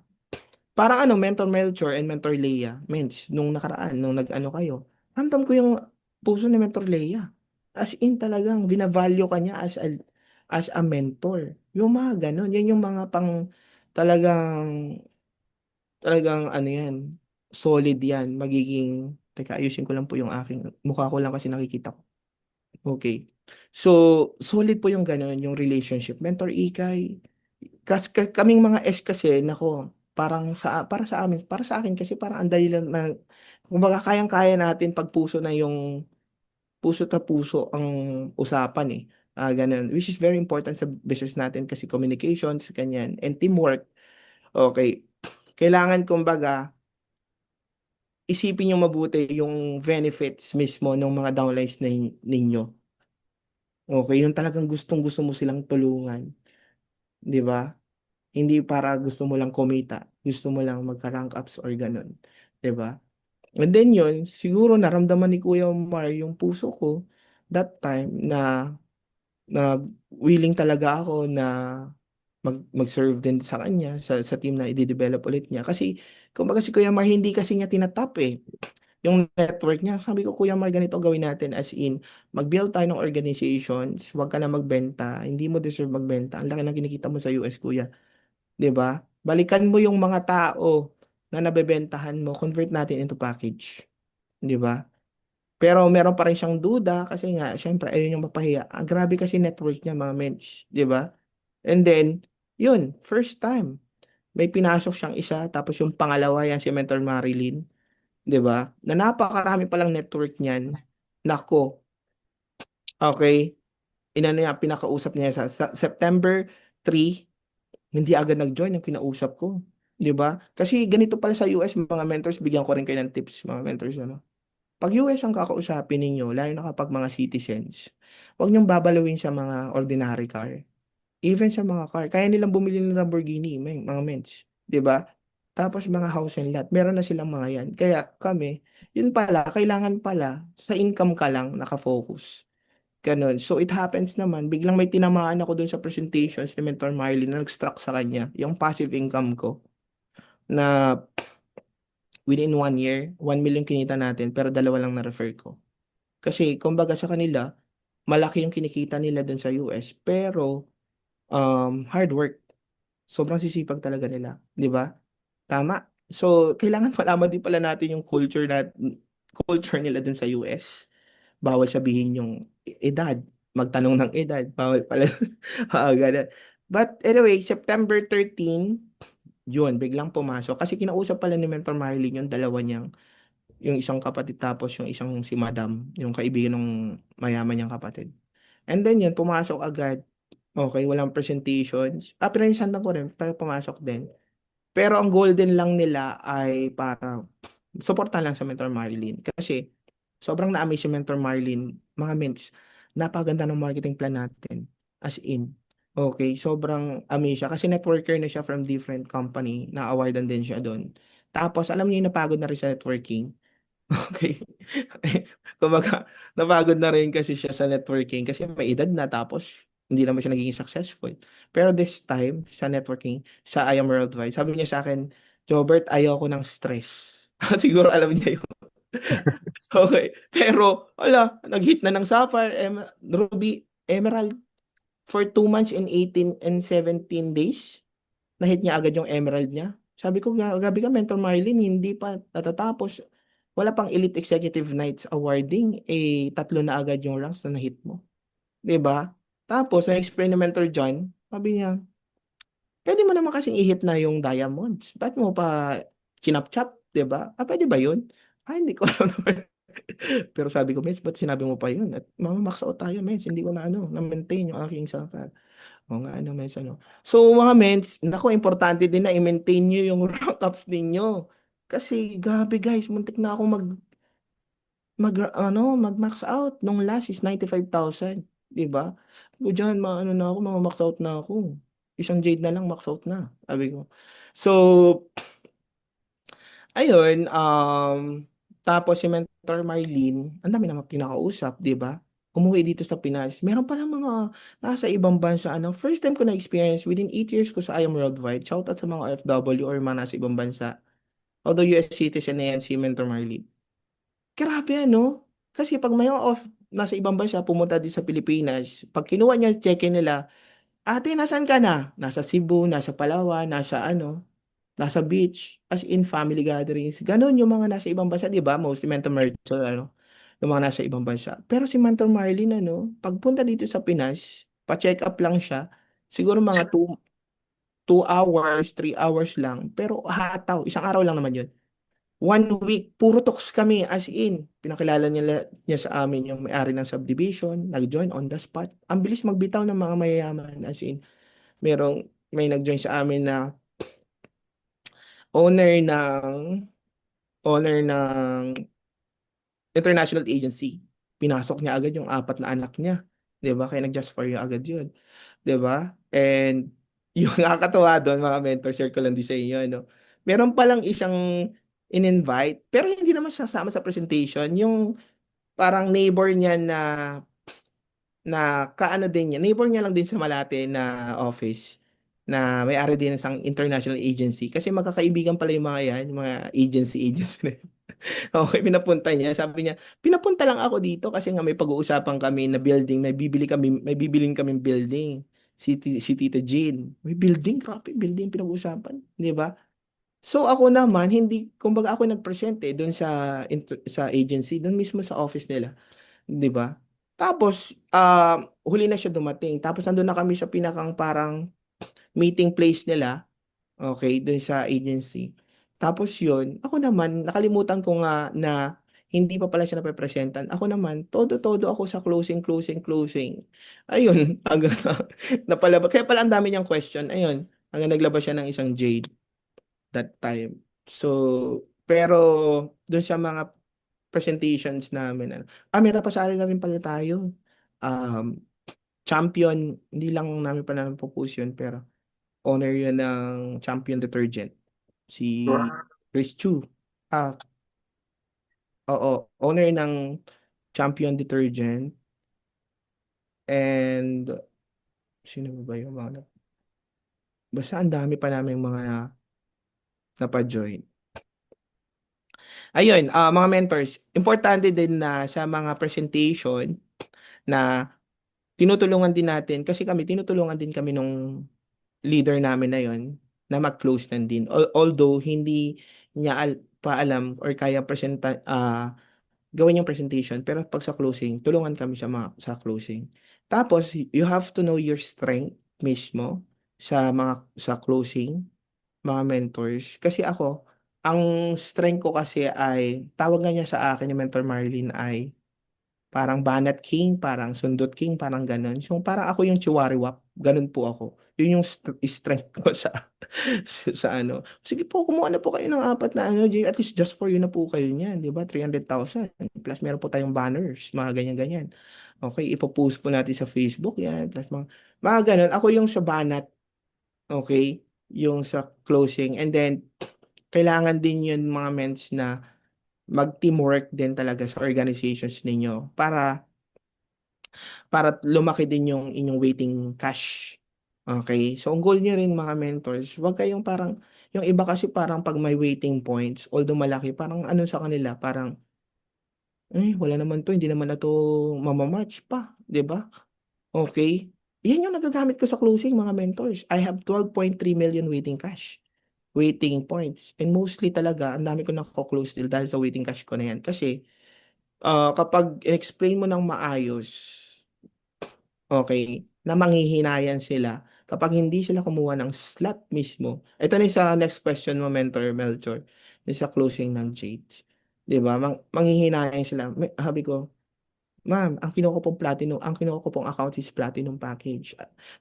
Parang ano, Mentor Melchor and Mentor Leia, mens, nung nakaraan, nung nag-ano kayo, ramdam ko yung puso ni Mentor Leia. As in talagang binavalue ka niya as a mentor. Yung mga ganun, yan yung mga pang talagang talagang ano yan, solid yan, magiging, teka, ayusin ko lang po yung aking, mukha ko lang kasi nakikita ko. Okay. So, solid po yung gano'n, yung relationship. Mentor Ikay, kaming mga S kasi, nako, para sa akin kasi parang ang dali lang na, kumbaga kayang-kaya natin pag puso ta puso ang usapan eh. Ganun. Which is very important sa business natin kasi communications, ganyan, and teamwork. Okay. Kailangan kumbaga, isipin niyo mabuti yung benefits mismo ng mga downlines ninyo. Okay, yung talagang gustong-gusto mo silang tulungan, 'di ba? Hindi para gusto mo lang kumita, gusto mo lang magka-rank ups or ganun, 'di ba? And then yun, siguro naramdaman ni Kuya Mar yung puso ko that time na willing talaga ako na mag-serve din sa kanya sa team na i-develop ulit niya. Kasi kumbaga si Kuya Mar hindi kasi niya tinatap eh. Yung network niya, sabi ko, Kuya Mar, ganito gawin natin, as in, mag-build tayo ng organizations, huwag ka na magbenta, hindi mo deserve magbenta. Ang laki na kinikita mo sa US, Kuya. 'Di ba? Balikan mo yung mga tao na nabebentahan mo, convert natin into package, 'di ba? Pero meron pa rin siyang duda kasi nga syempre ayun yung mapahiya. Grabe kasi network niya, mga mens, 'di ba? And then, yun, first time may pinasok siyang isa tapos yung pangalawa yan si Mentor Marilyn, 'di ba? Na napakarami palang network niyan. Nako, okay. Inano niya, pinakausap niya sa September 3, hindi agad nag-join yung kinausap ko. 'Di ba? Kasi ganito pala sa US, mga mentors, bigyan ko rin kayo ng tips, mga mentors, ano. Pag US ang kakausapin ninyo, lalo na kapag mga citizens, huwag niyong babalawin sa mga ordinary car. Even sa mga car, kaya nilang bumili ng Lamborghini, mga ments. 'Di ba? Tapos mga house and lot, meron na silang mga yan. Kaya kami, yun pala, kailangan pala, sa income ka lang nakafocus. Ganun. So it happens naman, biglang may tinamaan ako dun sa presentations ni Mentor Marley na nag-struck sa kanya, yung passive income ko, na within 1 year, 1 million kinita natin, pero dalawa lang na-refer ko. Kasi, kumbaga sa kanila, malaki yung kinikita nila dun sa US, pero hard work. Sobrang sisipag talaga nila, 'di ba? Tama. So, kailangan malaman din pala natin yung culture nila dun sa US. Bawal sabihin yung edad, magtanong ng edad, bawal pala. Ganun. But anyway, September 13, yun, biglang pumasok. Kasi kinausap pala ni Mentor Marilyn yung dalawa niyang yung isang kapatid tapos yung isang si Madam, yung kaibigan ng mayaman niyang kapatid. And then yun, pumasok agad. Okay, walang presentations. Pinanisandan ko rin, pero pumasok din. Pero ang goal din lang nila ay para suportahan lang sa Mentor Marilyn. Kasi sobrang na-amaze si Mentor Marilyn, mga ments, napaganda ng marketing plan natin. As in, okay, sobrang amaze siya. Kasi networker na siya from different company, na-awardan din siya doon. Tapos, alam niyo yung napagod na rin sa networking. Okay. Kumbaga, napagod na rin kasi siya sa networking kasi may edad na tapos hindi naman siya naging successful. Pero this time, sa networking, sa I Am Worldwide, sabi niya sa akin, Jobert, ayaw ko ng stress. Siguro alam niya yun. Okay. Pero, wala, nag-hit na ng Sapphire, Ruby, Emerald for 2 months and 18 and 17 days. Na-hit niya agad yung Emerald niya. Sabi ko, gabi ka, Mentor Marlin, hindi pa natatapos. Wala pang Elite Executive Nights awarding, tatlo na agad yung ranks na na-hit mo. 'Di ba? Tapos, na-explain ni Mentor John, sabi niya, pwede mo naman kasing i-hit na yung diamonds. Ba't mo pa chinap-chap, 'di ba? Pwede ba yun? Hindi ko alam naman. Pero sabi ko, Mens, ba't sinabi mo pa yun? At max out tayo, Mens. Hindi ko na na-maintain yung aking saka. O nga, Mens, So, mga Mens, nako, importante din na i-maintain nyo yung rank ups ninyo. Kasi, gabi guys, muntik na ako mag-max out. Nung last is 95,000. Diba? So, dyan, na ako, max out na ako. Isang Jade na lang, max out na. Sabi ko. So, ayun, tapos si Mentor Marlene, ang dami naman pinakausap, di ba? Umuwi dito sa Pinas. Meron palang mga nasa ibang bansa, first time ko na-experience within 8 years ko sa I Am Worldwide. Shoutout sa mga OFW or mga nasa ibang bansa. Although US citizen na yan si Mentor Marlene. Grabe, Kasi pag may mga nasa ibang bansa, pumunta din sa Pilipinas, pag kinuha niya, check-in nila, ate, nasaan ka na? Nasa Cebu, nasa Palawan, nasa beach, as in family gatherings. Ganon yung mga nasa ibang bansa, di ba? Mostly Mentor Marlin, yung mga nasa ibang bansa. Pero si Mentor Marlin, pagpunta dito sa Pinas, pa-check up lang siya, siguro mga 2 hours, 3 hours lang. Pero hataw, isang araw lang naman yun. 1 week, puro talks kami, as in. Pinakilala niya sa amin yung may-ari ng subdivision, nag-join on the spot. Ang bilis magbitaw ng mga mayayaman, as in. May nag-join sa amin na owner ng owner ng international agency. Pinasok niya agad yung 4 na anak niya. 'Di ba? Kaya nag-just for you agad yun. 'Di ba? And yung nakakatawa doon, mga mentor, share ko lang din sa inyo, Meron palang isang in-invite, pero hindi naman sasama sa presentation. Yung parang neighbor niya na kaano din niya, neighbor niya lang din sa Malate na office na may-ari din ng isang international agency. Kasi magkakaibigan pala yung mga yan, yung mga agency na yan. Okay, pinapunta niya. Sabi niya, pinapunta lang ako dito kasi nga may pag-uusapan kami na building, may bibiling kaming building. Si Tita Jean. May building, grabe, building pinag-uusapan. Di ba? So ako naman, hindi, kumbaga ako nag-present doon sa agency, doon mismo sa office nila. 'Di ba? Tapos, huli na siya dumating. Tapos nandun na kami sa pinakang parang meeting place nila. Okay, dun sa agency. Tapos yun, ako naman, nakalimutan ko nga na hindi pa pala siya napepresentan. Ako naman, todo-todo ako sa closing. Ayun, hanggang napalabas. Kaya pala ang dami niyang question. Ayun, hanggang naglabas siya ng isang Jade that time. So, pero dun sa mga presentations namin, may napasali na rin pala tayo. Um, champion, hindi lang namin pa namin propose yun, pero owner yun ng champion detergent. Si Chris Chu. Ah, oo, owner ng champion detergent. And, sino ba yung mga, basta ang dami pa namin mga napa-join. Ayun, mga mentors, importante din na sa mga presentation na tinutulungan din natin, kasi tinutulungan din kami nung leader namin na yon na mag-close na din. Although, hindi niya pa alam or kaya gawin yung presentation, pero pag sa closing, tulungan kami sa closing. Tapos, you have to know your strength mismo sa closing, mga mentors. Kasi ako, ang strength ko kasi ay, tawag nga niya sa akin ni Mentor Marlene ay, parang Banat King, parang Sundot King, parang ganun. So parang ako yung Chiwariwap, ganun po ako. Yun yung strength ko sa ano. Sige po, kumuha na po kayo ng apat na ano, at least just for you na po kayo niyan, di ba? 300,000. Plus meron po tayong banners, mga ganyan-ganyan. Okay, ipopost po natin sa Facebook yan. Plus mga ganun. Ako yung sa Banat, okay? Yung sa closing. And then, kailangan din yun mga mens na mag-teamwork din talaga sa organizations ninyo para lumaki din yung inyong waiting cash. Okay? So, ang goal nyo rin mga mentors, wag kayong parang, yung iba kasi parang pag may waiting points, although malaki, parang ano sa kanila, parang, wala naman to, hindi naman na to mamamatch pa, di ba? Okay? Yan yung nagagamit ko sa closing mga mentors. I have 12.3 million waiting cash. Waiting points. And mostly talaga, ang dami ko nako-close deal dahil sa waiting cash ko na yan. Kasi, kapag explain mo ng maayos, okay, na manghihinayan sila, kapag hindi sila kumuha ng slot mismo, ito na yung sa next question mo, Mentor Melchor, yung sa closing ng Jade. 'Di ba? Manghihinayan sila. Sabi ko, ma'am, ang kinuha ko pong account is platinum package.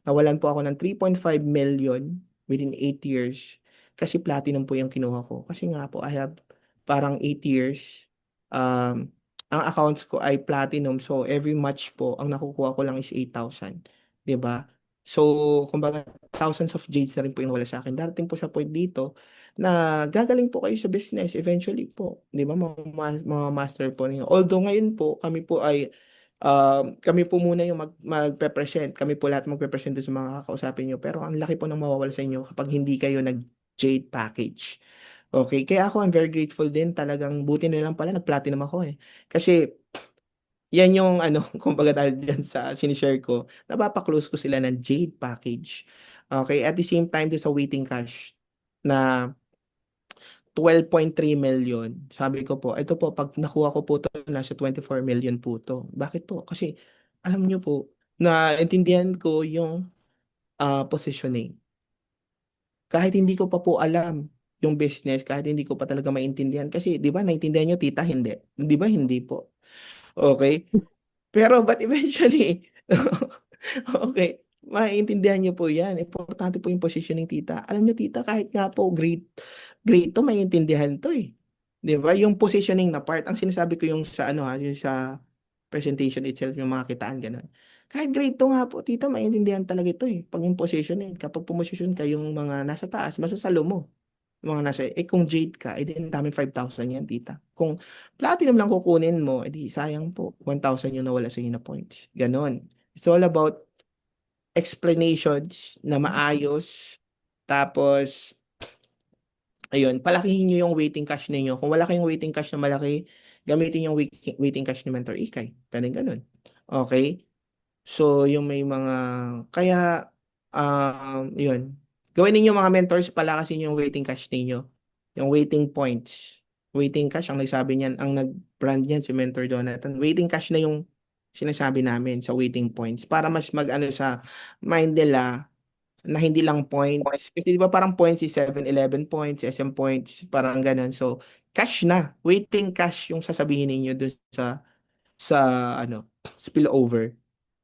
Nawalan po ako ng 3.5 million within 8 years kasi platinum po yung kinuha ko. Kasi nga po, I have parang 8 years. Um, ang accounts ko ay platinum. So, every match po, ang nakukuha ko lang is 8,000. 'Di ba? So, kumbaga, thousands of jades na rin po yung wala sa akin. Darating po sa point dito na gagaling po kayo sa business eventually po. 'Di ba? Mga master po ninyo. Although ngayon po, kami po muna yung magpe-present. Kami po lahat magpe-present doon sa mga kakausapin nyo. Pero ang laki po ng mawawala sa inyo kapag hindi kayo nag-Jade package. Okay, kaya ako I'm very grateful din. Talagang buti na lang pala nag-platinum ako eh. Kasi yan yung ano, kumbaga dahil dyan sa sinishare ko, napapa-close ko sila ng Jade package. Okay, at the same time doon sa waiting cash na 12.3 million. Sabi ko po, ito po, pag nakuha ko po ito, nasa 24 million po to. Bakit po? Kasi, alam nyo po, naintindihan ko yung positioning. Kahit hindi ko pa po alam yung business, kahit hindi ko pa talaga maintindihan. Kasi, di ba, naintindihan nyo, tita, hindi. Di ba, hindi po. Okay? Pero, but eventually, okay, maiintindihan niyo po yan. Importante po yung positioning, tita. Alam niyo, tita, kahit nga po grade to, maiintindihan to eh. Di ba? Yung positioning na part, ang sinasabi ko yung sa ano ha, yung sa presentation itself, yung mga kitaan, ganun. Kahit grade to nga po, tita, maiintindihan talaga ito eh. Pag yung positioning, kapag pumosisyon ka, yung mga nasa taas, masasalo mo. Mga nasa, kung Jade ka, edi ang daming 5,000 yan, tita. Kung platinum lang kukunin mo, edi sayang po, 1,000 yung nawala sa inyo na points. Ganon. It's all about explanations na maayos. Tapos, ayun, palakihin nyo yung waiting cash ninyo. Kung wala kayong waiting cash na malaki, gamitin yung waiting cash ni Mentor Ikay. Pwede ganun. Okay? So, yung may mga, kaya, yun. Gawin ninyo mga mentors, palakasin yung waiting cash ninyo. Yung waiting points. Waiting cash, ang nagsabi niyan, ang nag-brand niyan si Mentor Jonathan. Waiting cash na yung sinasabi namin sa waiting points para mas mag-ano sa mind nila na hindi lang points. Kasi di ba parang points is 7-Eleven points, SM points, parang ganun. So, cash na. Waiting cash yung sasabihin ninyo dun sa ano, spillover.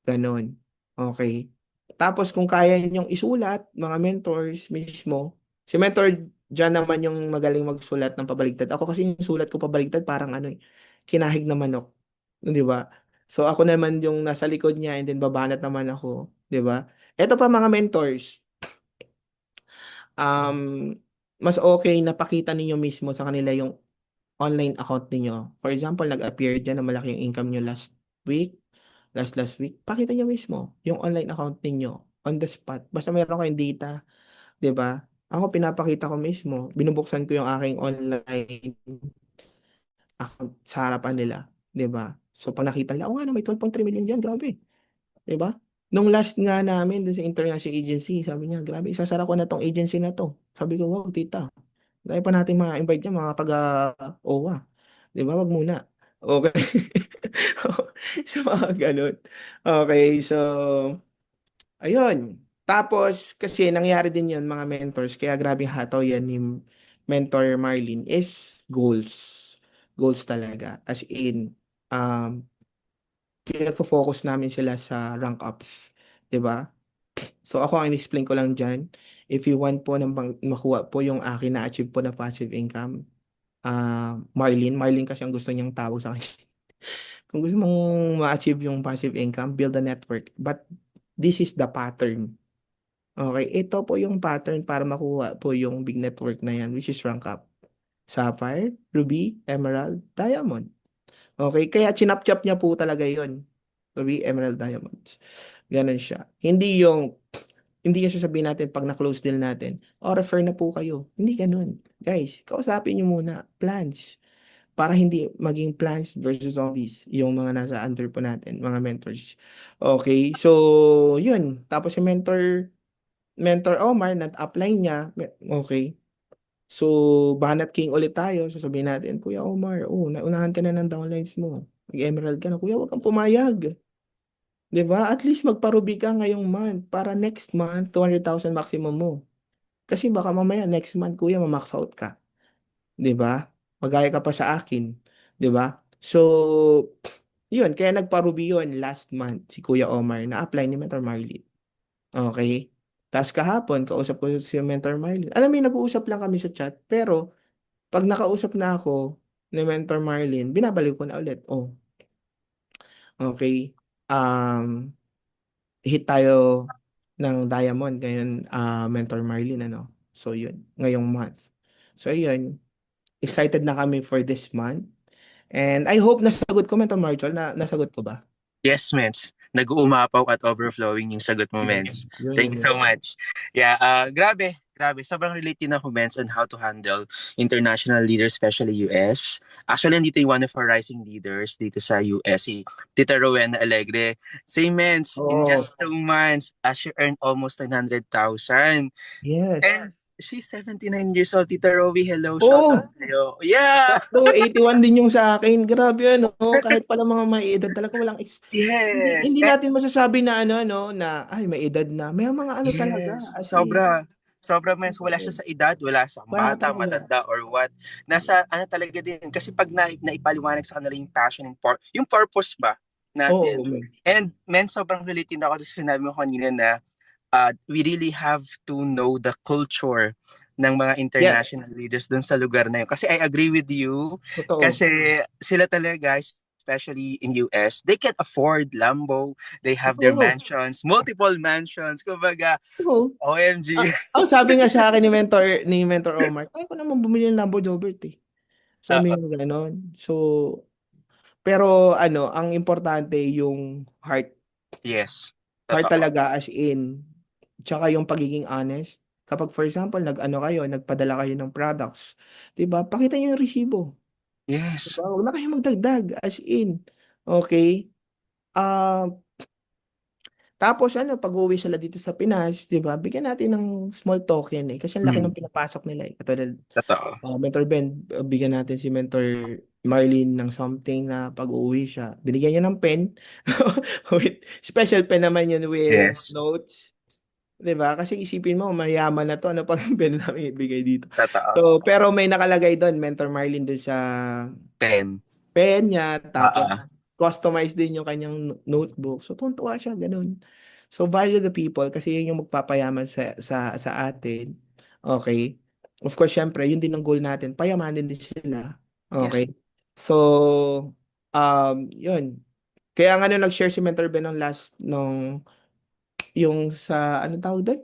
Ganon. Okay. Tapos kung kaya ninyong isulat, mga mentors mismo, si mentor dyan naman yung magaling magsulat ng pabaligtad. Ako kasi yung sulat ko pabaligtad parang ano eh, kinahig na manok. Di ba? So ako naman yung nasa likod niya and then babanat naman ako. Di ba? Ito pa mga mentors, um, mas okay na pakita ninyo mismo sa kanila yung online account niyo. For example, nag-appear dyan na malaki yung income nyo week, last week, pakita nyo mismo yung online account niyo on the spot. Basta meron kayong data, 'di ba? Ako pinapakita ko mismo, binubuksan ko yung aking online account sa harapan nila, 'di ba? So pag nakita nila, oh nga, no, may 12.3 million diyan, grabe, 'di ba? Nung last nga namin dun sa international agency, sabi niya, grabe, isasara ko na tong agency na to. Sabi ko, wow, tita, dahil pa natin ma-invite niya, mga taga-OWA. Di ba? Wag muna. Okay. So, mga ganun. Okay, so, ayun. Tapos, kasi nangyari din yun, mga mentors, kaya grabe hataw yan Mentor Marlene is goals. Goals talaga. As in, pinagfo-focus namin sila sa rank ups. 'Di ba? So ako ang explain ko lang dyan, if you want po makuha po yung akin na-achieve po na passive income, Marlene kasi ang gusto niyang tawag sa akin. Kung gusto mong ma-achieve yung passive income, build a network. But this is the pattern. Okay, ito po yung pattern para makuha po yung big network na yan, which is rank up. Sapphire, Ruby, Emerald, Diamond. Okay, kaya chinap-chap niya po talaga yon. Ruby, Emerald, Diamonds. Ganon siya. Hindi yung sasabihin natin pag na-close deal natin, refer na po kayo. Hindi ganun. Guys, kausapin nyo muna. Plans. Para hindi maging plans versus zombies. Yung mga nasa under po natin, mga mentors. Okay, so, yun. Tapos yung mentor Omar, nat-apply niya. Okay. So, Banat King ulit tayo. Sasabihin natin, Kuya Omar, naunahan ka na ng downlines mo. Mag-emerald ka na. Kuya, wag kang pumayag. 'Di ba? At least magparubi ka ngayong month para next month 200,000 maximum mo. Kasi baka mamaya next month kuya ma-max out ka, 'di ba? Magaya ka pa sa akin, 'di ba? So, 'yun kaya nagparubi 'yun last month si Kuya Omar na-apply ni Mentor Marley. Okay? Tapos kahapon kausap ko si Mentor Marley. Alam mo, nag-uusap lang kami sa chat, pero pag nakausap na ako ni Mentor Marlene, binabalik ko na ulit. Oh, okay. Um, hit tayo ng Diamond ngayon, Mentor Marlene, ano. So yun, ngayong month. So yun, excited na kami for this month. And I hope nasagot ko, Mentor Marshall, nasagot ko ba? Yes, Mens. Nag-uumapaw at overflowing yung sagot mo, Mens. Yun Thank you yung so much. Yeah, grabe. Grabe. Sobrang relate din ako, Mens, on how to handle international leaders, especially US. Actually, nandito yung one of our rising leaders dito sa US, si Tita Rowena Alegre. Say, Mens, in Oh, just 2 months, she earned almost 900,000. yes. And she's 79 years old. Tita Rowie, hello. Shout out Oh, sa'yo. Yeah! sakto, 81 din yung sa akin. Grabe, ano, kahit pala mga may edad talaga hindi Yes. hindi natin masasabi na ano no na ay may edad na. May mga ano talaga Yes, as in sobra. Sobra, Mens. Wala siya sa edad, wala sa wala bata, talaga. matanda, or what. Nasa ano talaga din. Kasi pag naipaliwanag sa kanila yung passion, yung purpose ba natin. Oo, man. And, men, sobrang related ako sa sinabi mo kanina na we really have to know the culture ng mga Yes, international leaders dun sa lugar na yun. Kasi I agree with you. totoo. Kasi sila talaga, guys, especially in US, they can afford Lambo. They have their Oo. mansions, multiple mansions. Kumbaga, Oo. OMG. Ang sabi nga sa akin ni Mentor Omar, kaya ko naman bumili ng Lambo Jobert eh. Sabi Oo. niya gano'n. So, pero ano, ang importante yung heart. Yes. Heart Totoo. talaga as in, tsaka yung pagiging honest. Kapag for example, nag-ano kayo, nagpadala kayo ng products, 'di ba? Pakita niyo yung resibo. 'Di Yes. ba? Huwag na kayong magdagdag as in. Okay? Ah, tapos ano, pag-uwi sila dito sa Pinas, 'di ba? Bigyan natin ng small token eh kasi ang laki Mm. ng pinapasok nila eh. Katulad Totoo. Mentor Ben, bigyan natin si Mentor Marlene ng something na pag-uwi siya. Binigyan niya ng pen. With special pen naman yun with Yes. notes. 'Di ba? Kasi isipin mo, mayaman na to, ano pang pen namin ibigay dito. Totoo. So, pero may nakalagay doon, Mentor Marlene doon sa 10. pen niya, tapos Oo. customize din yung kanyang notebook. So, tuwan siya, ganun. So, value the people kasi yun yung magpapayaman sa atin. Okay? Of course, syempre, yun din ang goal natin. Payamanin din sila. Yes. Okay? So, yun. Kaya nga nung nag-share si Mentor Ben ng last, yung sa, ano tawag doon?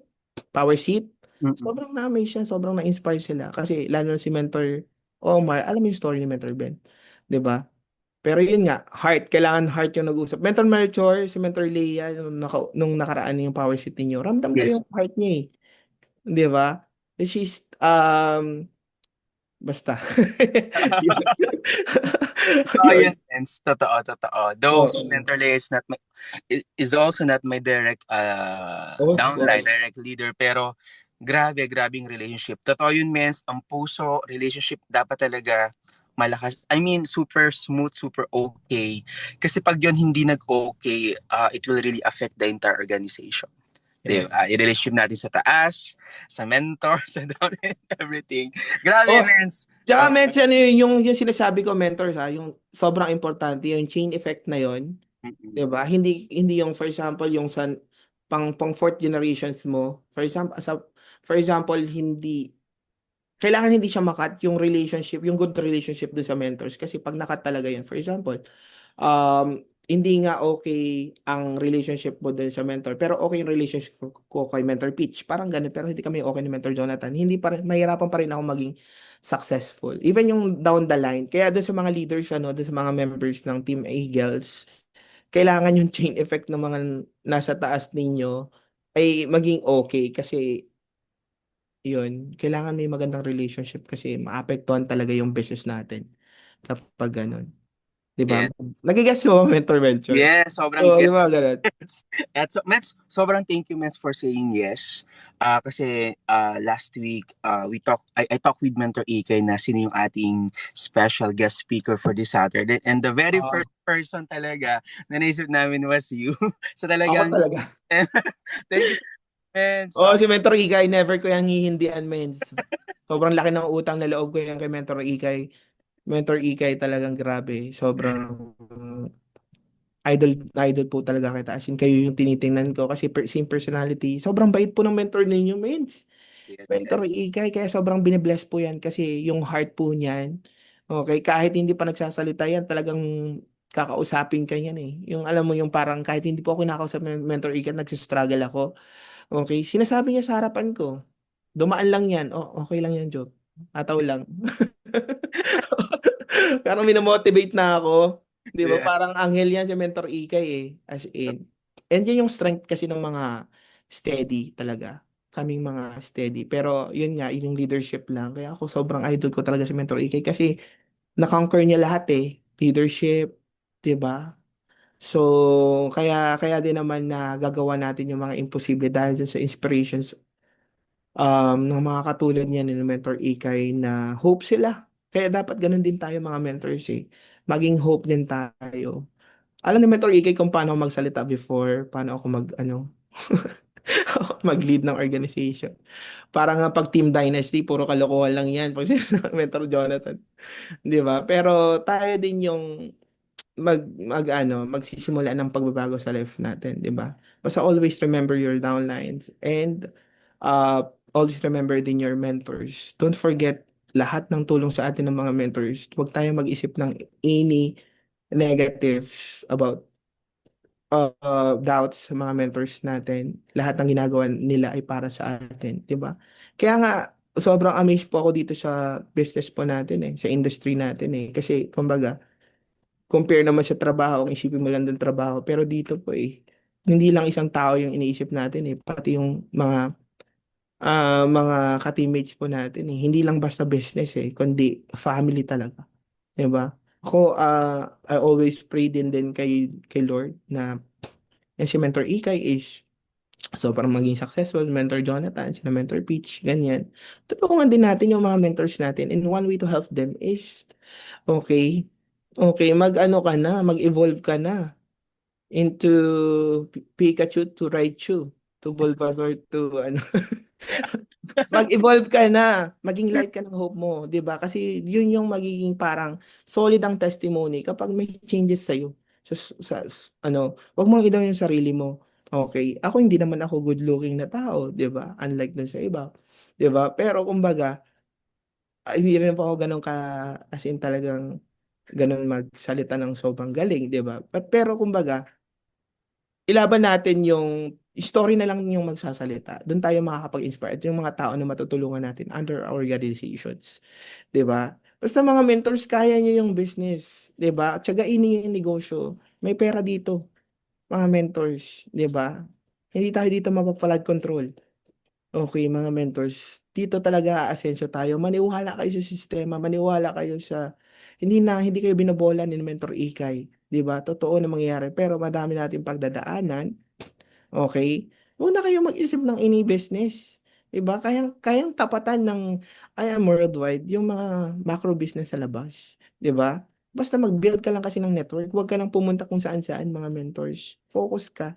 Power seat. Mm-mm. Sobrang na-amaze siya, sobrang na-inspire sila. Kasi, lalo na si Mentor Omar, alam mo yung story ni Mentor Ben. 'Di ba? Pero yun nga, heart. Kailangan heart yung nag-usap. Mentor Melchor, si Mentor Leia, nung nakaraan yung power seat ninyo, ramdam ko Yes. yung heart niya eh. Di ba? Which is, basta. Yun. Totoo Yun. yun, friends. Totoo, totoo. Though si Oo. Mentor Lea is also not my direct Oh, downline, wow. direct leader, pero grabing relationship. Totoo yun, mens. Ang puso, relationship dapat talaga malakas. I mean, super smooth, super okay. Kasi pag yun hindi nag-okay, it will really affect the entire organization. Yan. Yung relationship natin sa taas, sa mentor, sa down and everything. Grabe, Oh, Mens. tsaka Uh, men, ano yung sinasabi ko mentors ha, yung sobrang importante yung chain effect na yon, 'di ba? Hindi yung for example yung sa pang fourth generations mo. For example, hindi siya makat yung relationship, yung good relationship dun sa mentors kasi pag nakat talaga yun. For example, hindi nga okay ang relationship mo dun sa mentor, pero okay yung relationship ko kay Mentor Peach. Parang ganun, pero hindi kami okay ni Mentor Jonathan. Hindi pa rin, mahirapan pa rin ako maging successful. Even yung down the line. Kaya dun sa mga leaders, dun sa mga members ng Team Eagles, kailangan yung chain effect ng mga nasa taas ninyo ay maging okay kasi yun, kailangan may magandang relationship kasi maapektuhan talaga yung business natin kapag ganun. Di ba? yeah. Nagigets mo ba mentor venture? Yeah, sobrang Oo, di get. ba ganun? At so, Mets, sobrang thank you, Mets, for saying yes. Kasi last week, I talked with Mentor Ikay na sino yung ating special guest speaker for this Saturday. And the very Oo, first person talaga na naisip namin was you. So ako talagang, talaga. thank you so much, Mets. Oo, si Mentor Ikay, never ko yung hihindian, men. Sobrang laki ng utang na loob ko yan kay Mentor Ikay. Mentor Ikay talagang grabe. Sobrang idol idol po talaga kita. As in, kayo yung tinitingnan ko kasi same personality. Sobrang bait po ng mentor ninyo, men. Yes, yes. Mentor Ikay, kaya sobrang binibless po yan kasi yung heart po niyan, okay, kahit hindi pa nagsasalita yan, talagang kakausapin ka yan eh. Yung alam mo yung parang kahit hindi po ako nakausap ng Mentor Ikay, nagsistruggle ako. Okay, sinasabi niya sa harapan ko, dumaan lang yan, oh, okay lang yan, Job. Ataw lang. Parang minamotivate na ako. Di ba? Yeah. Parang anghel yan si Mentor Ikay eh. As in. And yan yung strength kasi ng mga steady talaga. Kaming mga steady. Pero yun nga, yung leadership lang. Kaya ako sobrang idol ko talaga si Mentor Ikay kasi na-conquer niya lahat eh. Leadership, di ba? So, kaya din naman na gagawa natin yung mga imposible dahil sa inspirations ng mga katulad niya ni Mentor Ikay na hope sila. Kaya dapat ganun din tayo mga mentors eh. Maging hope din tayo. Alam ni Mentor Ikay kung paano ako magsalita before, paano ako mag-lead ng organization. Parang nga pag Team Dynasty, puro kalokohan lang yan. Pag sinasabi ng Mentor Jonathan. Di ba? Pero tayo din yung magsisimula ng pagbabago sa life natin, 'di ba? Basta always remember your downlines and always remember din your mentors. Don't forget lahat ng tulong sa atin ng mga mentors. Huwag tayo mag-isip ng any negatives about doubts sa mga mentors natin. Lahat ng ginagawa nila ay para sa atin, 'di ba? Kaya nga sobrang amazed po ako dito sa business po natin sa industry natin kasi kumbaga compare naman sa trabaho, kung isipin mo lang ng trabaho. Pero dito po hindi lang isang tao yung iniisip natin pati yung mga ka-teammates po natin Hindi lang basta business kundi family talaga. 'Di ba? Ako, I always pray din kay Lord na yan si Mentor Ikay is para maging successful, Mentor Jonathan, sina Mentor Peach, ganyan. Tulungan din natin yung mga mentors natin. And one way to help them is, okay, okay, mag-ano ka na, mag-evolve ka na into Pikachu to Raichu, to Bulbasaur to ano. Yeah. Mag-evolve ka na, maging light ka ng hope mo, 'di ba? Kasi yun yung magiging parang solid ang testimony kapag may changes sa iyo. Wag mong idaw yung sarili mo. Okay, ako hindi naman ako good looking na tao, 'di ba? Unlike dun sa iba, 'di ba? Pero kumbaga, hindi rin po ako ganun as in talagang ganun magsalita ng sobrang galing, 'di ba? Pero kumbaga, ilaban natin yung story na lang yung magsasalita. Doon tayo makakapag-inspire. At yung mga tao na matutulungan natin under our organizations. 'Di ba? Basta mga mentors, kaya nyo yung business. 'Di ba? Tsagain niyo yung negosyo. May pera dito, mga mentors. 'Di ba? Hindi tayo dito mapapalad control. Okay, mga mentors. Dito talaga aasenso tayo. Maniwala kayo sa sistema. Maniwala kayo sa... Hindi kayo binobola ni Mentor Ikay. 'Di ba? Totoo na mangyayari. Pero madami nating pagdadaanan. Okay? Huwag na kayo mag-isip ng any business. 'Di ba? Kayang tapatan ng I am worldwide yung mga macro business sa labas. 'Di ba? Basta mag-build ka lang kasi ng network. Huwag ka lang pumunta kung saan-saan mga mentors. Focus ka.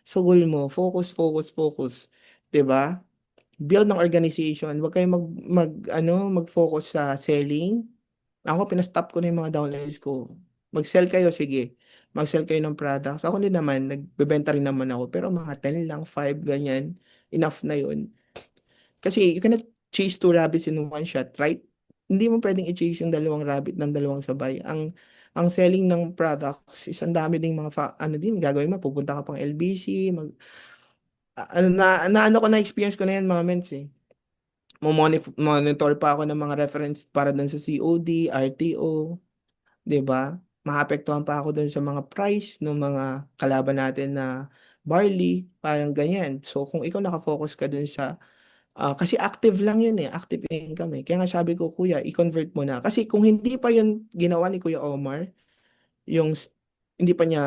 So goal mo, focus, focus, focus. 'Di ba? Build ng organization. Huwag kayong mag-focus sa selling. Ako, pinastop ko na yung mga downlines ko. Mag-sell kayo, sige. Mag-sell kayo ng products. Ako din naman, nagbebenta rin naman ako. Pero mga 10 lang, 5, ganyan. Enough na yun. Kasi you cannot chase two rabbits in one shot, right? Hindi mo pwedeng i-chase yung dalawang rabbit ng dalawang sabay. Ang selling ng products is ang dami ding mga ano din gagawin mo, pupunta ka pang LBC, ano ano ko na experience ko na yan mga mens eh. Monitor pa ako ng mga reference para dun sa COD, RTO, 'di ba? Maapektuhan pa ako dun sa mga price ng mga kalaban natin na barley, parang ganyan. So kung ikaw nakafocus ka dun sa kasi active lang yun eh, active income eh. Kaya nga sabi ko, kuya, i-convert mo na. Kasi kung hindi pa yun ginawa ni Kuya Omar, hindi pa niya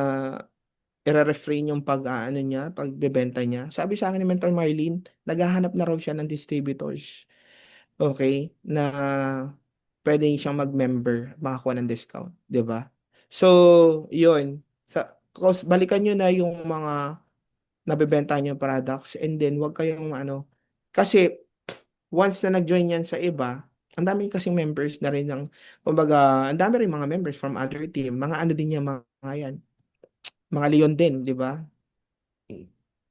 i-refrain yung ano niya, pagbebenta niya. Sabi sa akin ni Mentor Marlene, naghahanap na raw siya ng distributors. Okay? Na pwede siyang mag-member, makakuha ng discount. 'Di ba? So, yun. Balikan nyo na yung mga nabebenta niyo products and then wag kayong kasi once na nag-join yan sa iba, ang dami kasing members na rin kumbaga, ang dami rin mga members from other team, mga ano din yan, mga yan, mga Leon din, di ba?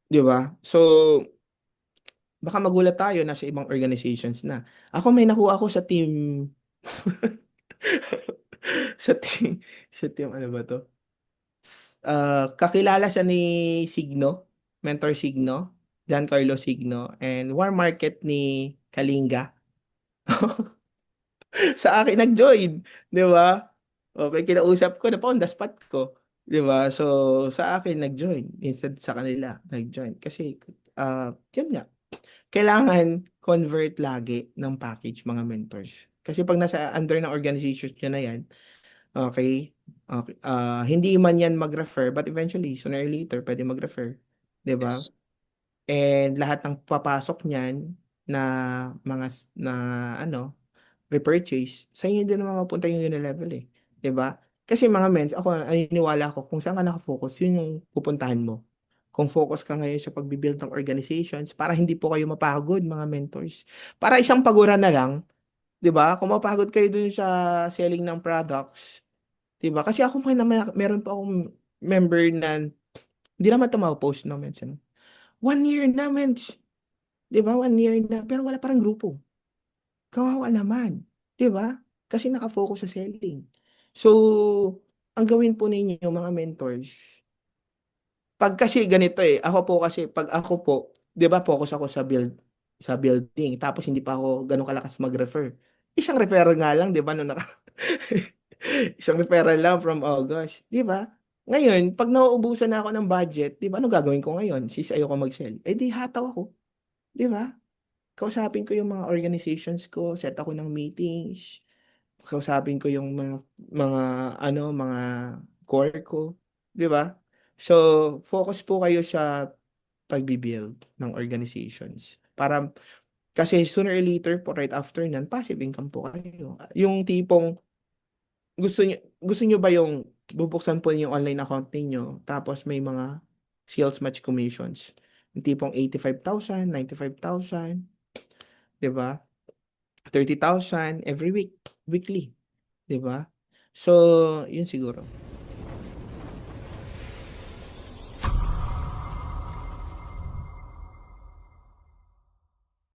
Di ba? So, baka magulat tayo na sa ibang organizations na. Ako may nakuha ako sa team, sa team, sa team, ano ba to? Kakilala siya ni Signo, Mentor Signo, Giancarlo Signo, and War Market ni Kalinga. Sa akin nag-join, 'di ba? Okay, kinausap ko na pa on the spot ko, 'di ba? So sa akin nag-join instead sa kanila nag-join kasi yun nga, kailangan convert lagi ng package mga mentors. Kasi pag nasa under ng organization niya na yan, okay, okay, hindi man yan mag-refer but eventually sooner or later pwede mag-refer, 'di ba? Yes. And lahat ng papasok niyan na na ano repurchase, sa inyo din naman mapunta yung level eh. 'Di ba? Kasi mga mens, ako naniniwala ako kung saan ka nakafocus, yun yung pupuntahan mo. Kung focus ka ngayon sa pagbibuild ng organizations, para hindi po kayo mapagod, mga mentors. Para isang pagura na lang, 'di ba? Kung mapagod kayo dun sa selling ng products, 'di ba? Kasi ako meron pa akong member na hindi naman ito post no mens. 1 year na mens. 'Di ba? 1 year na, pero wala parang grupo. Kawawa naman, 'di ba? Kasi naka-focus sa selling. So, ang gawin po ninyo mga mentors, pag kasi ganito eh, ako po kasi pag ako po, 'di ba, focus ako sa building tapos hindi pa ako ganun kalakas mag-refer. Isang referral nga lang, 'di ba, isang referral lang from August, 'di ba? Ngayon, pag nauubusan na ako ng budget, 'di ba, ano gagawin ko ngayon? Since ayoko mag-sell, eh di hataw ako, 'di ba? Kausapin ko yung mga organizations ko, set ako ng meetings, kausapin ko yung mga core ko, 'di ba? So, focus po kayo sa pagbi-build ng organizations. Kasi sooner or later po, right after nan, passive income po kayo. Yung tipong, gusto niyo ba yung bubuksan po yung online account niyo tapos may mga sales match commissions. Yung tipong 85,000, 95,000, 'di ba? 30,000 every week, weekly. 'Di ba? So, yun siguro.